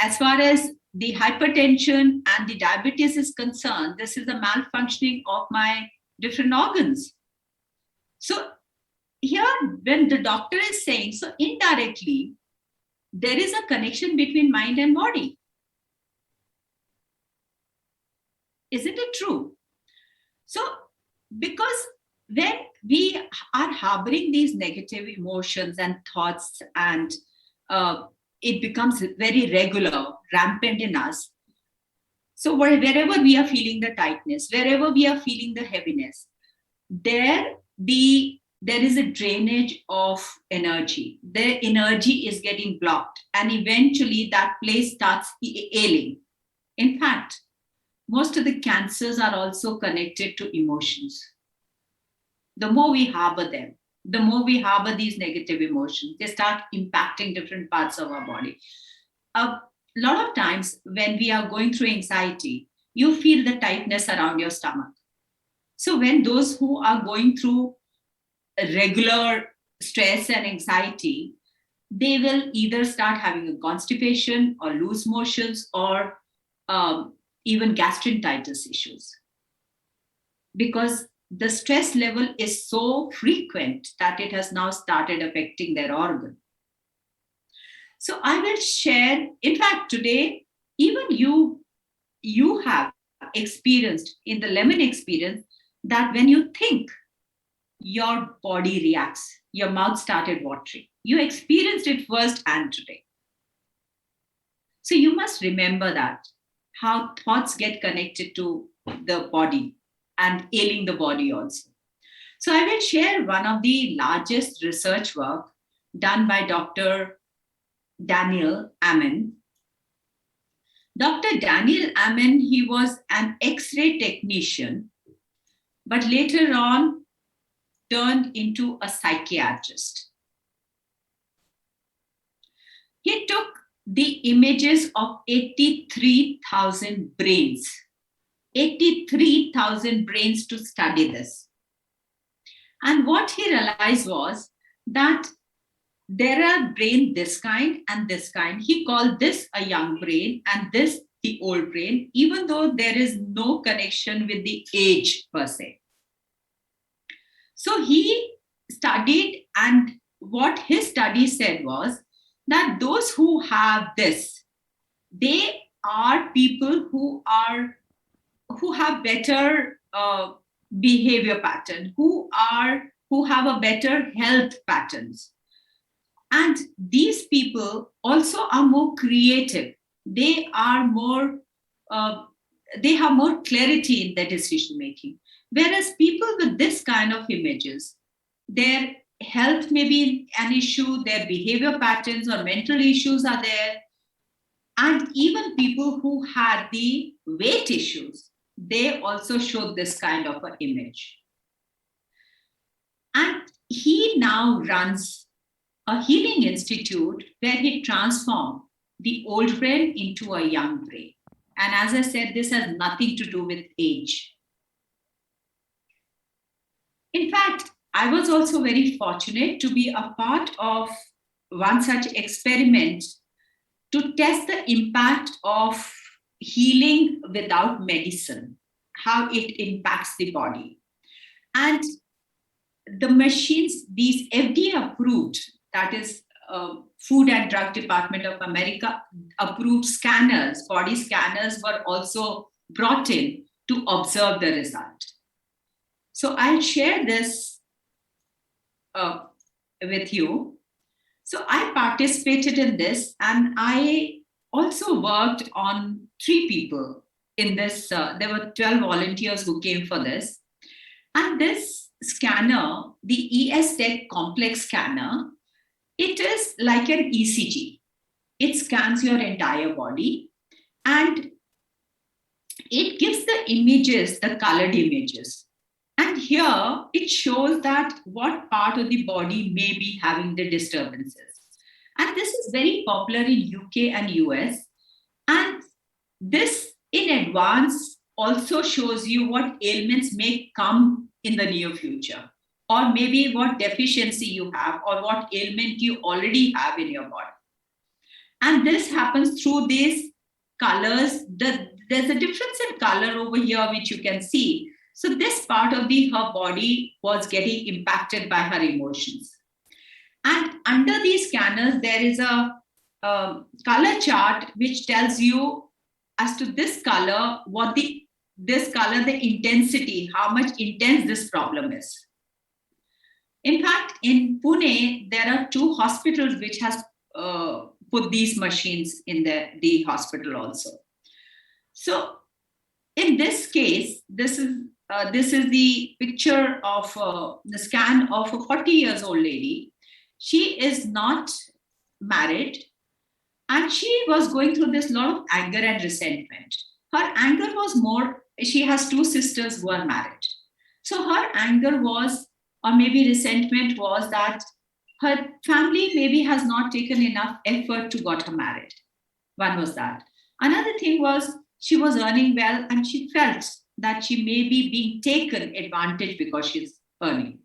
as far as the hypertension and the diabetes is concerned, this is a malfunctioning of my different organs. So here, when the doctor is saying, so indirectly, there is a connection between mind and body. Isn't it true? So, because when we are harboring these negative emotions and thoughts, and it becomes very regular, rampant in us. So wherever we are feeling the tightness, wherever we are feeling the heaviness, there is a drainage of energy. The energy is getting blocked, and eventually that place starts ailing. In fact, most of the cancers are also connected to emotions. The more we harbor them, the more we harbor these negative emotions, they start impacting different parts of our body. A lot of times when we are going through anxiety, you feel the tightness around your stomach. So when those who are going through regular stress and anxiety, they will either start having a constipation or loose motions or even gastroenteritis issues, because the stress level is so frequent that it has now started affecting their organ. So I will share, in fact, today, even you have experienced in the lemon experience that when you think, your body reacts, your mouth started watering. You experienced it firsthand today. So you must remember that, how thoughts get connected to the body and ailing the body also. So I will share one of the largest research work done by Dr. Daniel Amen. Dr. Daniel Amen, he was an X-ray technician, but later on turned into a psychiatrist. He took the images of 83,000 brains. 83,000 brains to study this. And what he realized was that there are brain this kind and this kind. He called this a young brain and this the old brain, even though there is no connection with the age per se. So he studied, and what his study said was that those who have this, they are people who have better behavior pattern, who have a better health patterns. And these people also are more creative. They are more, they have more clarity in their decision making. Whereas people with this kind of images, their health may be an issue, their behavior patterns or mental issues are there. And even people who had the weight issues, they also showed this kind of an image. And he now runs a healing institute where he transformed the old brain into a young brain. And as I said, this has nothing to do with age. In fact, I was also very fortunate to be a part of one such experiment to test the impact of healing without medicine, how it impacts the body. And the machines, these FDA approved, that is Food and Drug Department of America approved scanners, body scanners were also brought in to observe the result. So I'll share this with you. So I participated in this, and I also worked on 3 people in this. There were 12 volunteers who came for this. And this scanner, the ES Tech Complex Scanner, it is like an ECG. It scans your entire body and it gives the images, the colored images. And here it shows that what part of the body may be having the disturbances. And this is very popular in UK and US. And this in advance also shows you what ailments may come in the near future, or maybe what deficiency you have, or what ailment you already have in your body. And this happens through these colors. There's a difference in color over here, which you can see. So this part of her body was getting impacted by her emotions. And under these scanners, there is a color chart which tells you as to this color, the intensity, how much intense this problem is. In fact, in Pune, there are 2 hospitals which has put these machines in the hospital also. So in this case, this is the picture of the scan of a 40 years old lady. She is not married, and she was going through this lot of anger and resentment. Her anger was more, she has 2 sisters who are married. So her anger was, or maybe resentment was, that her family maybe has not taken enough effort to got her married. One was that. Another thing was she was earning well and she felt that she may be being taken advantage because she's earning.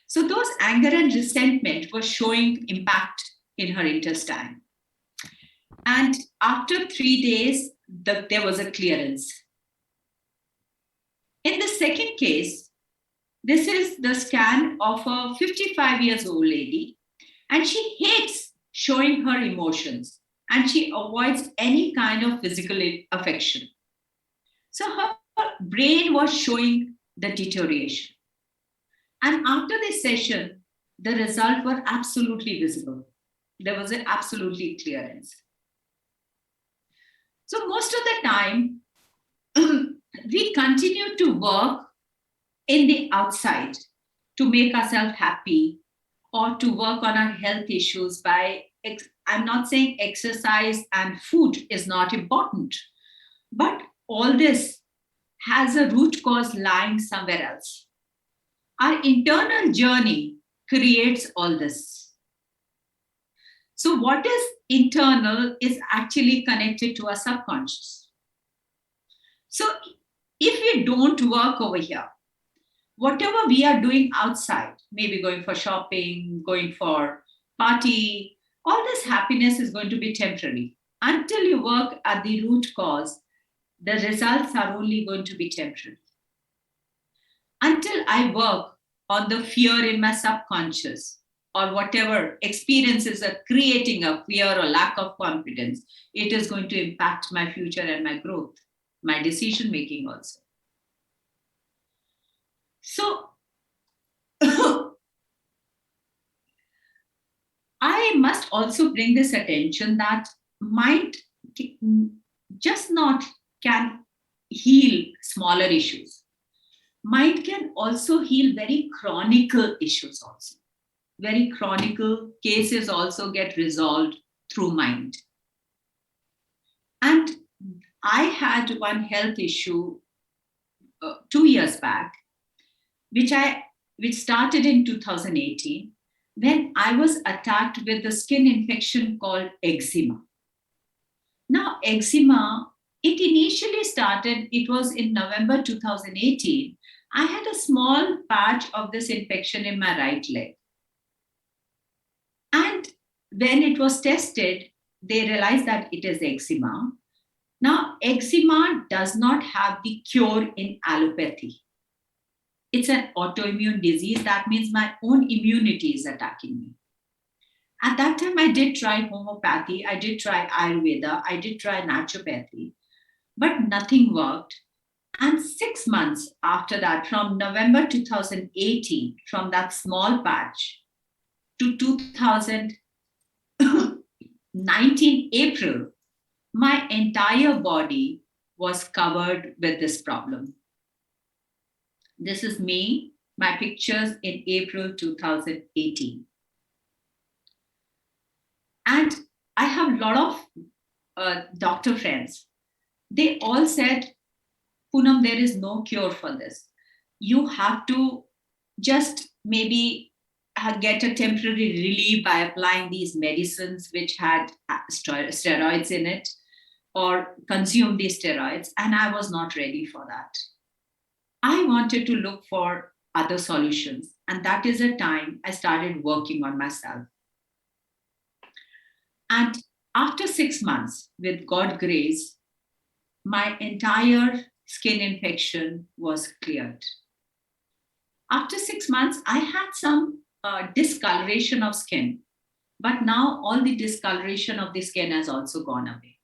So those anger and resentment were showing impact in her intestine. And after 3 days, there was a clearance. In the second case, this is the scan of a 55 years old lady, and she hates showing her emotions and she avoids any kind of physical affection. So her brain was showing the deterioration. And after this session, the results were absolutely visible. There was an absolutely clearance. So most of the time, we continue to work in the outside to make ourselves happy, or to work on our health issues by, I'm not saying exercise and food is not important, but all this has a root cause lying somewhere else. Our internal journey creates all this. So what is internal is actually connected to our subconscious. So if we don't work over here, whatever we are doing outside, maybe going for shopping, going for party, all this happiness is going to be temporary. Until you work at the root cause, the results are only going to be temporary. Until I work on the fear in my subconscious or whatever experiences are creating a fear or lack of confidence, it is going to impact my future and my growth, my decision making also. So I must also bring this attention that mind just not can heal smaller issues. Mind can also heal very chronic issues also. Very chronic cases also get resolved through mind. And I had one health issue 2 years back, which started in 2018 when I was attacked with a skin infection called eczema. Now, eczema, it initially started, it was in November 2018. I had a small patch of this infection in my right leg. And when it was tested, they realized that it is eczema. Now, eczema does not have the cure in allopathy. It's an autoimmune disease. That means my own immunity is attacking me. At that time, I did try homeopathy, I did try Ayurveda, I did try naturopathy, but nothing worked. And 6 months after that, from November 2018, from that small patch to 2019 April, my entire body was covered with this problem. This is me, my pictures in April 2018. And I have a lot of doctor friends. They all said, Poonam, there is no cure for this. You have to just maybe get a temporary relief by applying these medicines which had steroids in it, or consume these steroids. And I was not ready for that. I wanted to look for other solutions. And that is the time I started working on myself. And after 6 months, with God's grace, my entire skin infection was cleared. After 6 months, I had some discoloration of skin, but now all the discoloration of the skin has also gone away.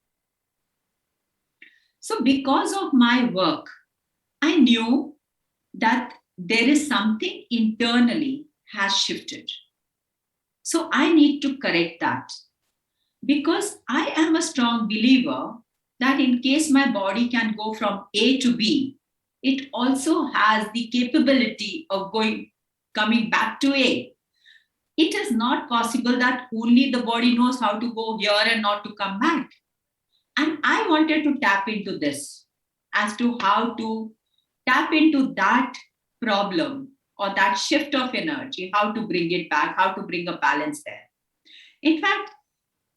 So because of my work, I knew that there is something internally has shifted. So I need to correct that. Because I am a strong believer that in case my body can go from A to B, it also has the capability of coming back to A. It is not possible that only the body knows how to go here and not to come back. And I wanted to tap into this as to how to tap into that problem or that shift of energy, how to bring it back, how to bring a balance there. In fact,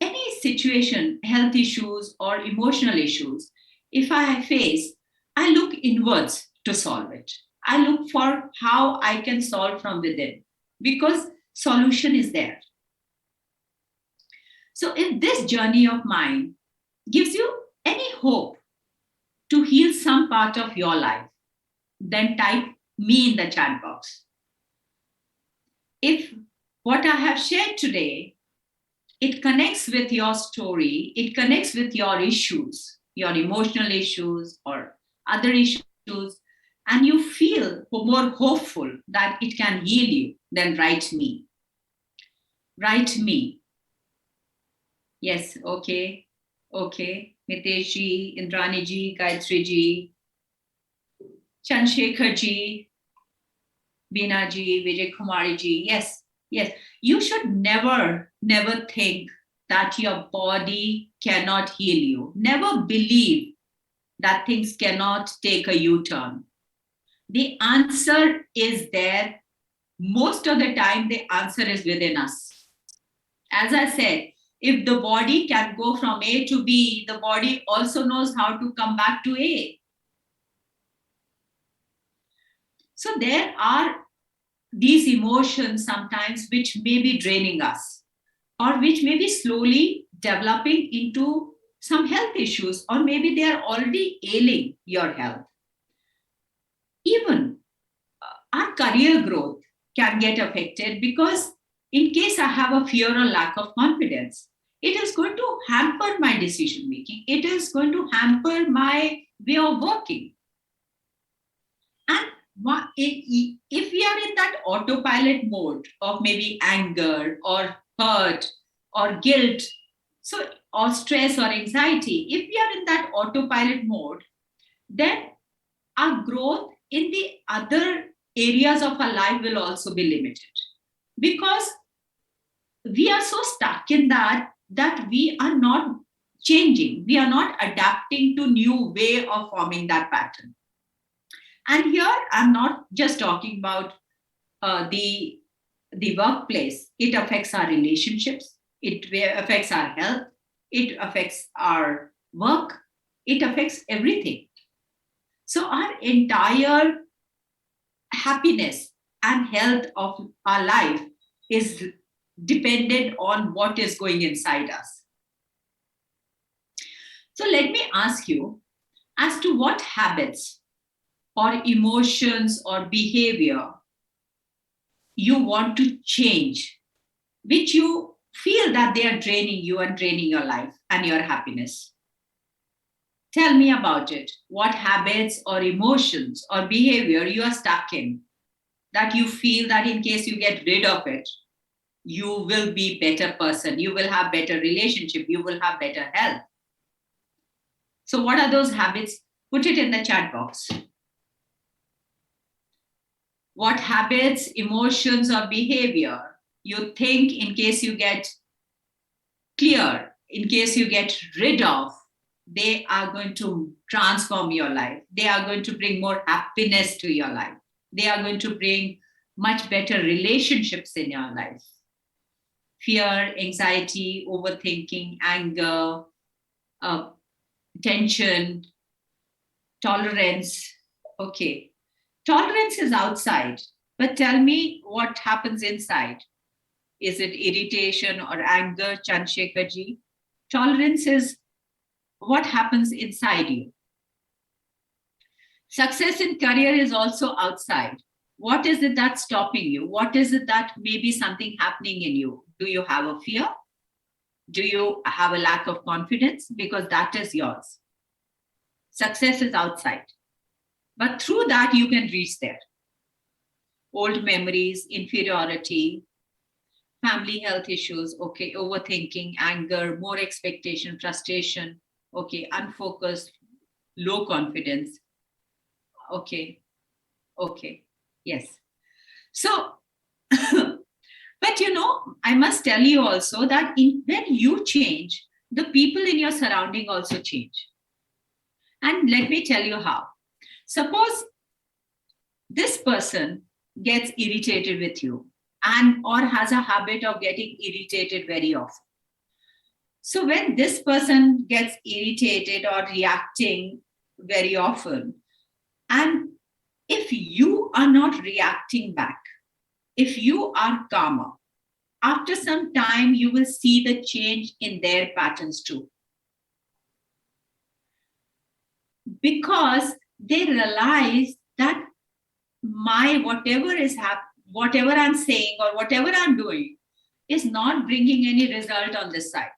any situation, health issues or emotional issues, if I face, I look inwards to solve it. I look for how I can solve from within because solution is there. So if this journey of mine gives you any hope to heal some part of your life, then type me in the chat box. If what I have shared today, it connects with your story, it connects with your issues, your emotional issues or other issues, and you feel more hopeful that it can heal you, then write me. Write me. Yes, okay. Mitesh ji, Indrani ji, Gayatri ji, Chandrasekhar ji, Beena ji, Vijay Kumari ji. Yes. You should never think that your body cannot heal you. Never believe that things cannot take a U-turn. The answer is there. Most of the time, the answer is within us. As I said, If the body can go from A to B, the body also knows how to come back to A. So there are these emotions sometimes which may be draining us, or which may be slowly developing into some health issues, or maybe they are already ailing your health. Even our career growth can get affected, because in case I have a fear or lack of confidence, it is going to hamper my decision making. It is going to hamper my way of working. And if we are in that autopilot mode of maybe anger or hurt or guilt, so, or stress or anxiety, if we are in that autopilot mode, then our growth in the other areas of our life will also be limited, because we are so stuck in that we are not changing, we are not adapting to new way of forming that pattern. And here I'm not just talking about the workplace. It affects our relationships, it affects our health, it affects our work, it affects everything. So our entire happiness and health of our life is dependent on what is going inside us. So let me ask you as to what habits or emotions or behavior you want to change, which you feel that they are draining you and draining your life and your happiness. Tell me about it. What habits or emotions or behavior you are stuck in, that you feel that in case you get rid of it, you will be better person, you will have better relationship, you will have better health. So what are those habits? Put it in the chat box. What habits, emotions, or behavior you think, in case you get clear, in case you get rid of, they are going to transform your life. They are going to bring more happiness to your life. They are going to bring much better relationships in your life. Fear, anxiety, overthinking, anger, tension, tolerance. Okay. Tolerance is outside, but tell me what happens inside. Is it irritation or anger, Chandrasekhar ji? Tolerance is what happens inside you. Success in career is also outside. What is it that's stopping you? What is it that may be something happening in you? Do you have a fear? Do you have a lack of confidence? Because that is yours. Success is outside. But through that, you can reach there. Old memories, inferiority, family health issues, okay, overthinking, anger, more expectation, frustration, okay, unfocused, low confidence, okay, yes. So, but I must tell you also that when you change, the people in your surrounding also change. And let me tell you how. Suppose this person gets irritated with you and or has a habit of getting irritated very often. So when this person gets irritated or reacting very often, and if you are not reacting back, if you are calmer, after some time, you will see the change in their patterns too. Because they realize that whatever I'm saying or whatever I'm doing is not bringing any result on this side.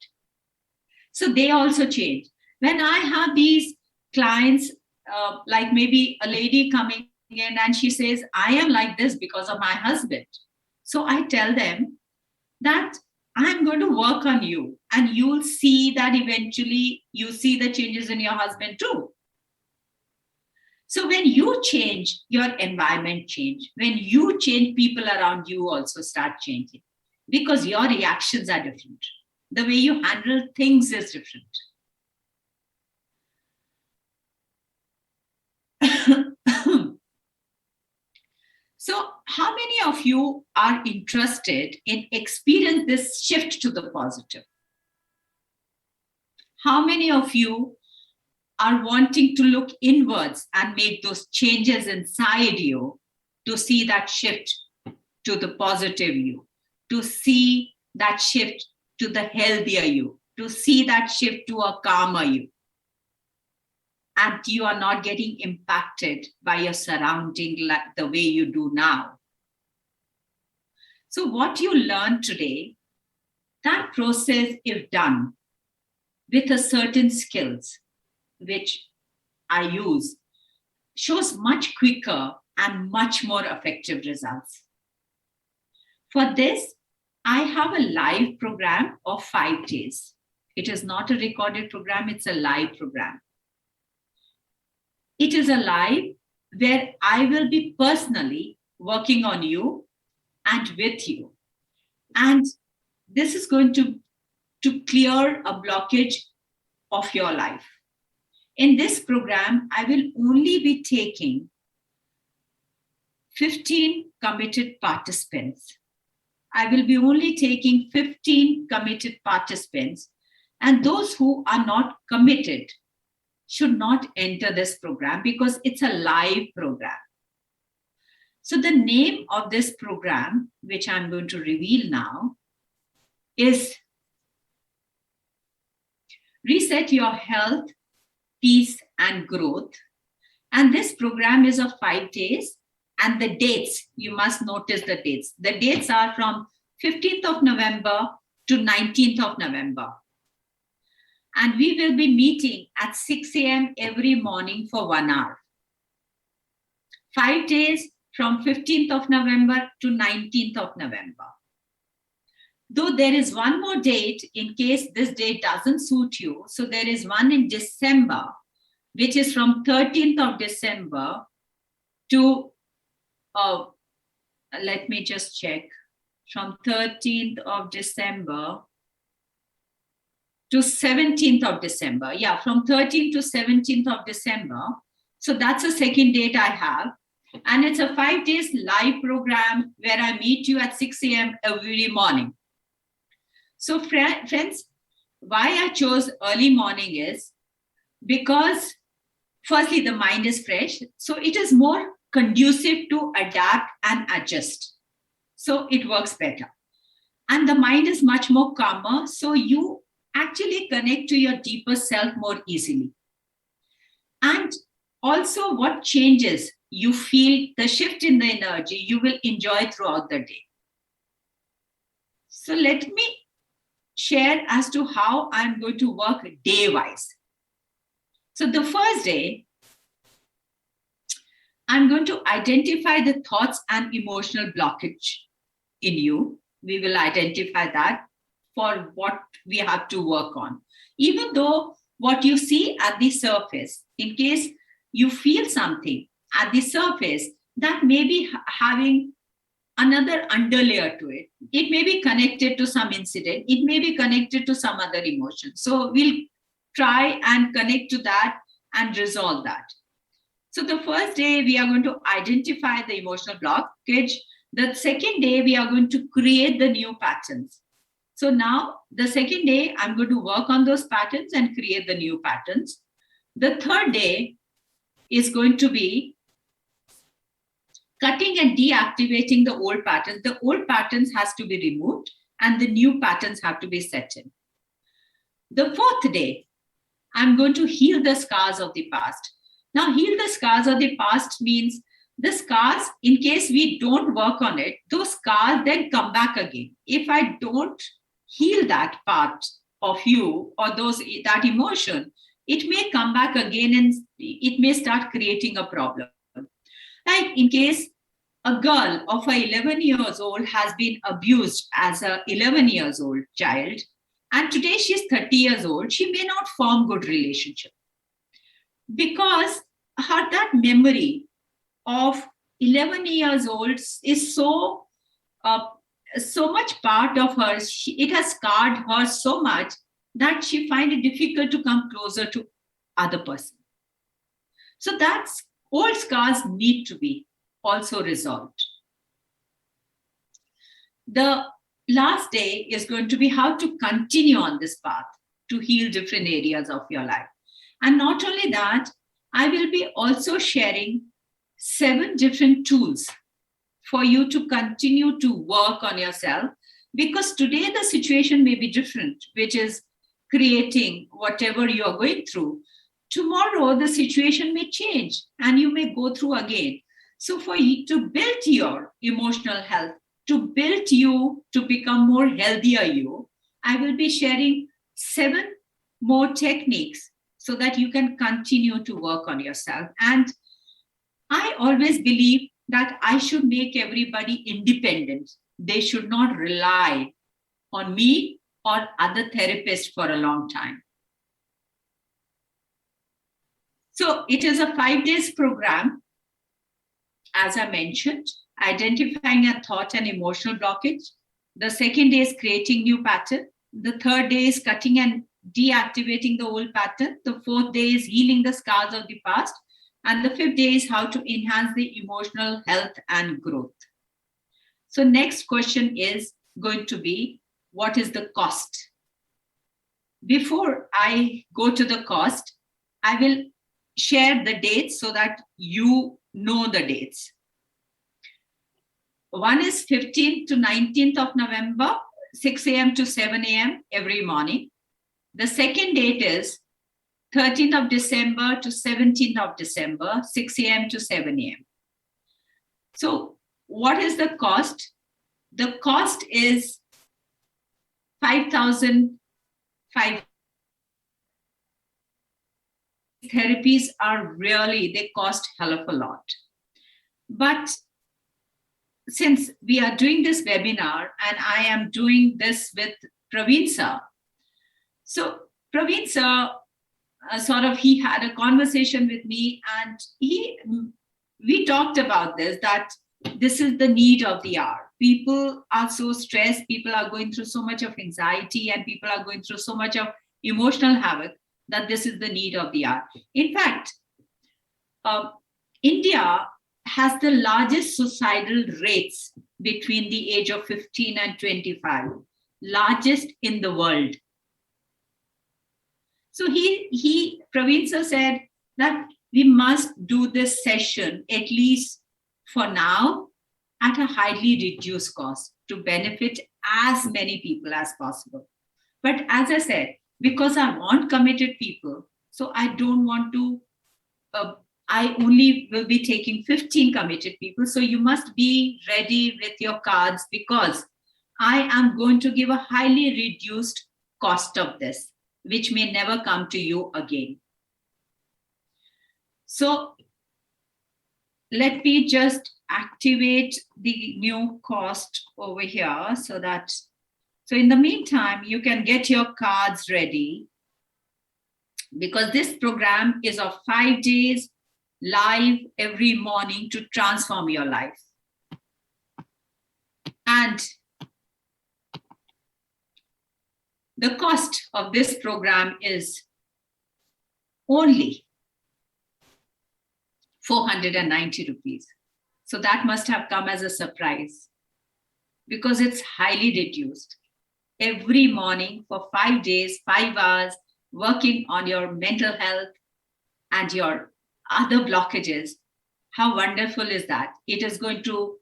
So they also change. When I have these clients, like maybe a lady coming in and she says, I am like this because of my husband. So I tell them that I'm going to work on you, and you'll see that eventually you see the changes in your husband too. So when you change, your environment change. When you change, people around you also start changing, because your reactions are different. The way you handle things is different. So how many of you are interested in experience this shift to the positive? How many of you are wanting to look inwards and make those changes inside you to see that shift to the positive you, to see that shift to the healthier you, to see that shift to a calmer you? And you are not getting impacted by your surrounding like the way you do now. So what you learn today, that process, if done with a certain skills, which I use, shows much quicker and much more effective results. For this, I have a live program of 5 days. It is not a recorded program, it's a live program. It is a live where I will be personally working on you and with you. And this is going to clear a blockage of your life. In this program, I will only be taking 15 committed participants. I will be only taking 15 committed participants, and those who are not committed should not enter this program because it's a live program. So the name of this program, which I'm going to reveal now, is Reset Your Health, Peace and Growth. And this program is of 5 days. And the dates, you must notice the dates. The dates are from 15th of November to 19th of November. And we will be meeting at 6 a.m. every morning for 1 hour. 5 days from 15th of November to 19th of November. Though there is one more date in case this date doesn't suit you. So there is one in December, which is from 13th of December to, let me just check, from 13th of December to 17th of December. Yeah, from 13th to 17th of December. So that's the second date I have. And it's a 5 days live program where I meet you at 6 a.m. every morning. So friends, why I chose early morning is because firstly, the mind is fresh. So it is more conducive to adapt and adjust. So it works better. And the mind is much more calmer. So you actually connect to your deeper self more easily. And also what changes you feel, the shift in the energy, you will enjoy throughout the day. So let me share as to how I'm going to work day-wise. So the first day, I'm going to identify the thoughts and emotional blockage in you. We will identify that for what we have to work on. Even though what you see at the surface, in case you feel something at the surface, that may be having another underlayer to it. It may be connected to some incident. It may be connected to some other emotion. So we'll try and connect to that and resolve that. So the first day, we are going to identify the emotional blockage. The second day, we are going to create the new patterns. So now, the second day, I'm going to work on those patterns and create the new patterns. The third day is going to be cutting and deactivating the old patterns. The old patterns has to be removed and the new patterns have to be set in. The fourth day, I'm going to heal the scars of the past. Now, heal the scars of the past means the scars, in case we don't work on it, those scars then come back again. If I don't heal that part of you or that emotion, it may come back again and it may start creating a problem. Like in case a girl of 11 years old has been abused as a 11 years old child, and today she's 30 years old, she may not form good relationship because that memory of 11 years old is so much part of her. It has scarred her so much that she finds it difficult to come closer to other person. So that's old scars need to be also resolved. The last day is going to be how to continue on this path. to heal different areas of your life. And not only that, I will be also sharing 7 different tools for you to continue to work on yourself, because today the situation may be different, which is creating whatever you are going through. Tomorrow the situation may change and you may go through again. So for you to build your emotional health, to build you to become more healthier you, I will be sharing 7 more techniques so that you can continue to work on yourself. And I always believe that I should make everybody independent. They should not rely on me or other therapists for a long time. So it is a 5 days program, as I mentioned, identifying a thought and emotional blockage. The second day is creating new pattern. The third day is cutting and deactivating the old pattern. The fourth day is healing the scars of the past. And the fifth day is how to enhance the emotional health and growth. So next question is going to be, what is the cost? Before I go to the cost, I will share the dates so that you know the dates. One is 15th to 19th of November, 6 a.m. to 7 a.m. every morning. The second date is 13th of December to 17th of December, 6 a.m. to 7 a.m. So what is the cost? The cost is 5,500. Therapies are really, they cost hell of a lot. But since we are doing this webinar and I am doing this with Praveen sir, so Praveen sir, he had a conversation with me and we talked about this, that this is the need of the hour. People are so stressed, people are going through so much of anxiety, and people are going through so much of emotional havoc, that this is the need of the hour. In fact, India has the largest suicidal rates between the age of 15 and 25, largest in the world. So Praveen sir said that we must do this session, at least for now, at a highly reduced cost to benefit as many people as possible. But as I said, because I want committed people, so I don't want to, I only will be taking 15 committed people. So you must be ready with your cards, because I am going to give a highly reduced cost of this, which may never come to you again. So let me just activate the new cost over here so in the meantime, you can get your cards ready, because this program is of 5 days live every morning to transform your life. And the cost of this program is only 490 rupees. So that must have come as a surprise, because it's highly reduced. Every morning for 5 days, 5 hours, working on your mental health and your other blockages. How wonderful is that? It is going to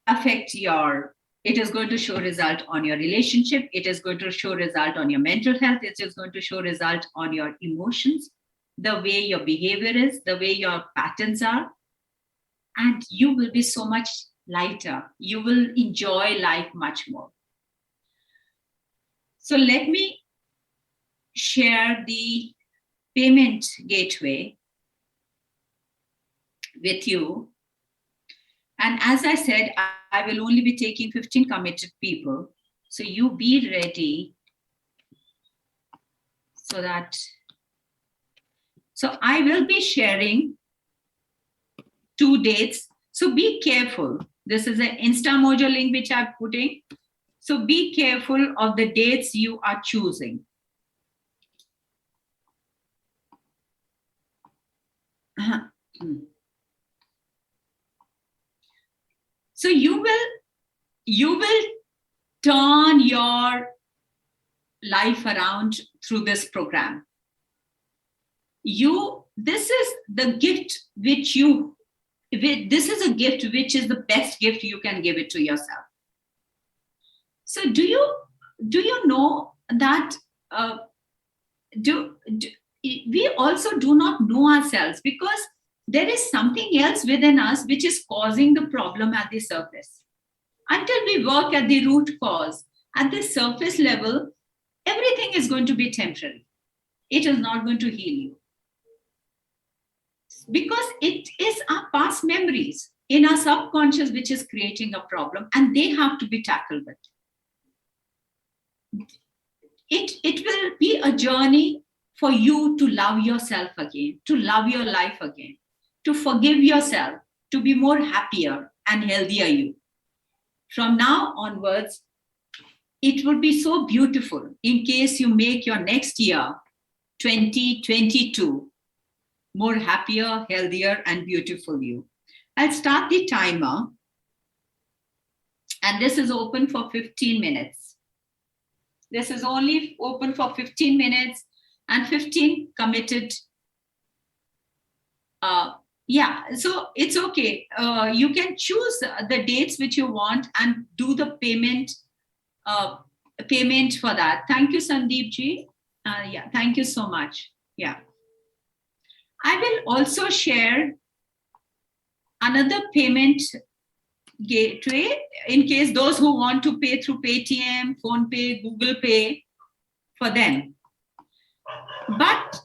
it is going to show result on your relationship. It is going to show result on your mental health. It is going to show result on your emotions, the way your behavior is, the way your patterns are. And you will be so much lighter. You will enjoy life much more. So let me share the payment gateway with you. And as I said, I will only be taking 15 committed people. So you be ready so I will be sharing 2 dates. So be careful. This is an InstaMojo link which I'm putting. So be careful of the dates you are choosing. So you will turn your life around through this program. This is the gift this is a gift which is the best gift you can give it to yourself. So do you know that we also do not know ourselves, because there is something else within us which is causing the problem at the surface. Until we work at the root cause, at the surface level, everything is going to be temporary. It is not going to heal you. Because it is our past memories in our subconscious which is creating a problem, and they have to be tackled with. It will be a journey for you to love yourself again, to love your life again, to forgive yourself, to be more happier and healthier you. From now onwards, it would be so beautiful in case you make your next year, 2022, more happier, healthier, and beautiful you. I'll start the timer, and this is open for 15 minutes. This is only open for 15 minutes, and 15 committed. So it's okay. You can choose the dates which you want and do the payment for that. Thank you, Sandeep ji. Thank you so much. Yeah. I will also share another payment gateway in case those who want to pay through Paytm, PhonePe, Google Pay, for them. But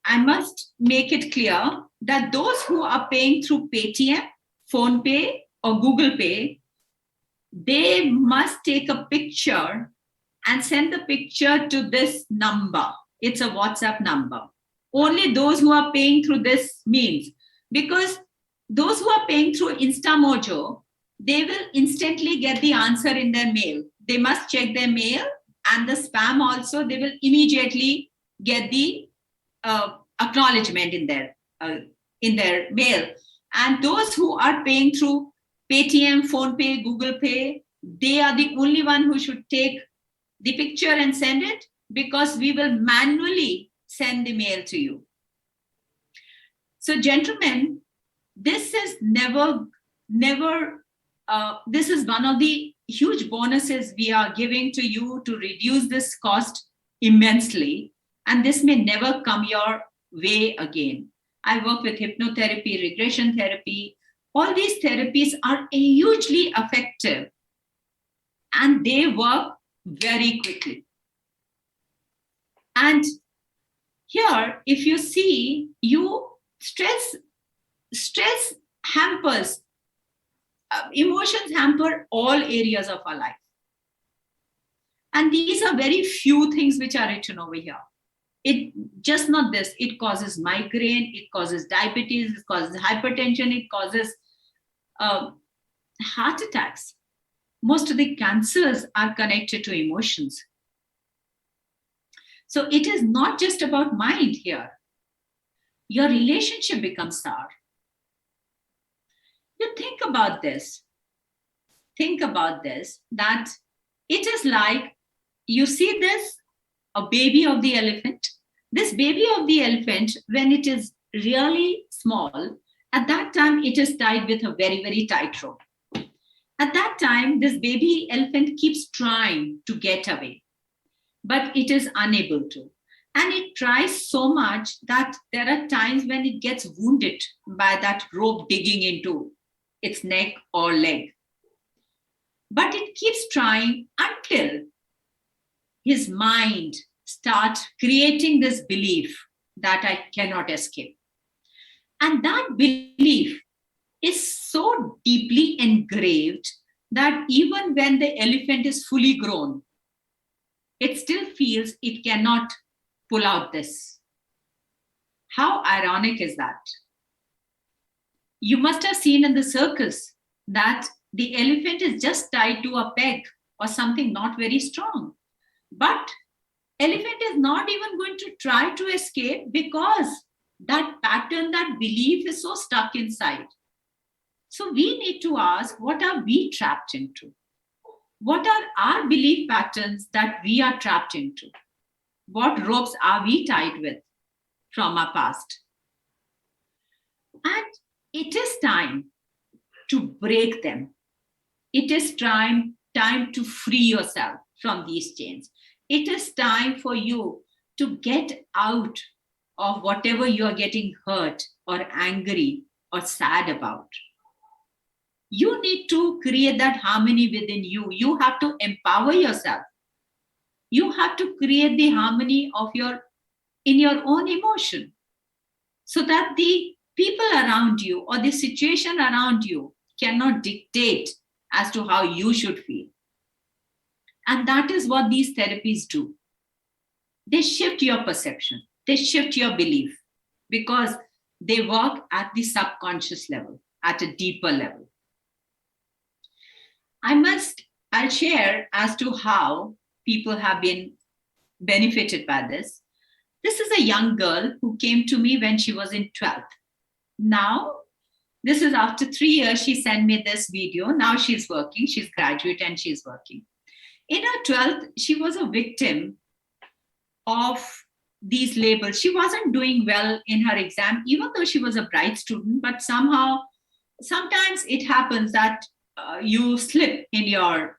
I must make it clear that those who are paying through Paytm, PhonePe, or Google Pay, they must take a picture and send the picture to this number. It's a WhatsApp number. Only those who are paying through this means, because those who are paying through InstaMojo, they will instantly get the answer in their mail. They must check their mail, and the spam also, they will immediately get the acknowledgement in their mail. And those who are paying through Paytm, PhonePe, Google Pay, they are the only one who should take the picture and send it, because we will manually send the mail to you. So, gentlemen, this is this is one of the huge bonuses we are giving to you to reduce this cost immensely, and this may never come your way again. I work with hypnotherapy, regression therapy. All these therapies are hugely effective, and they work very quickly. And here, if you see, stress hampers, emotions hamper all areas of our life. And these are very few things which are written over here. It just not this, it causes migraine, it causes diabetes, it causes hypertension, it causes heart attacks. Most of the cancers are connected to emotions. So it is not just about mind here. Your relationship becomes sour. You think about this, that it is like, you see this, a baby of the elephant. This baby of the elephant, when it is really small, at that time it is tied with a very, very tight rope. At that time, this baby elephant keeps trying to get away, but it is unable to. And it tries so much that there are times when it gets wounded by that rope digging into its neck or leg. But it keeps trying until his mind starts creating this belief that I cannot escape. And that belief is so deeply engraved that even when the elephant is fully grown, it still feels it cannot pull out this. How ironic is that? You must have seen in the circus that the elephant is just tied to a peg or something not very strong. But elephant is not even going to try to escape, because that pattern, that belief is so stuck inside. So we need to ask, what are we trapped into? What are our belief patterns that we are trapped into? What ropes are we tied with from our past? And it is time to break them. It is time to free yourself from these chains. It is time for you to get out of whatever you are getting hurt or angry or sad about. You need to create that harmony within you. You have to empower yourself. You have to create the harmony of your in your own emotion, so that the people around you or the situation around you cannot dictate as to how you should feel. And that is what these therapies do. They shift your perception, they shift your belief, because they work at the subconscious level, at a deeper level. I'll share as to how people have been benefited by this. This is a young girl who came to me when she was in 12th. Now, this is after 3 years, she sent me this video. Now she's working, she's graduate and she's working. In her 12th, she was a victim of these labels. She wasn't doing well in her exam, even though she was a bright student, but somehow, sometimes it happens that you slip in your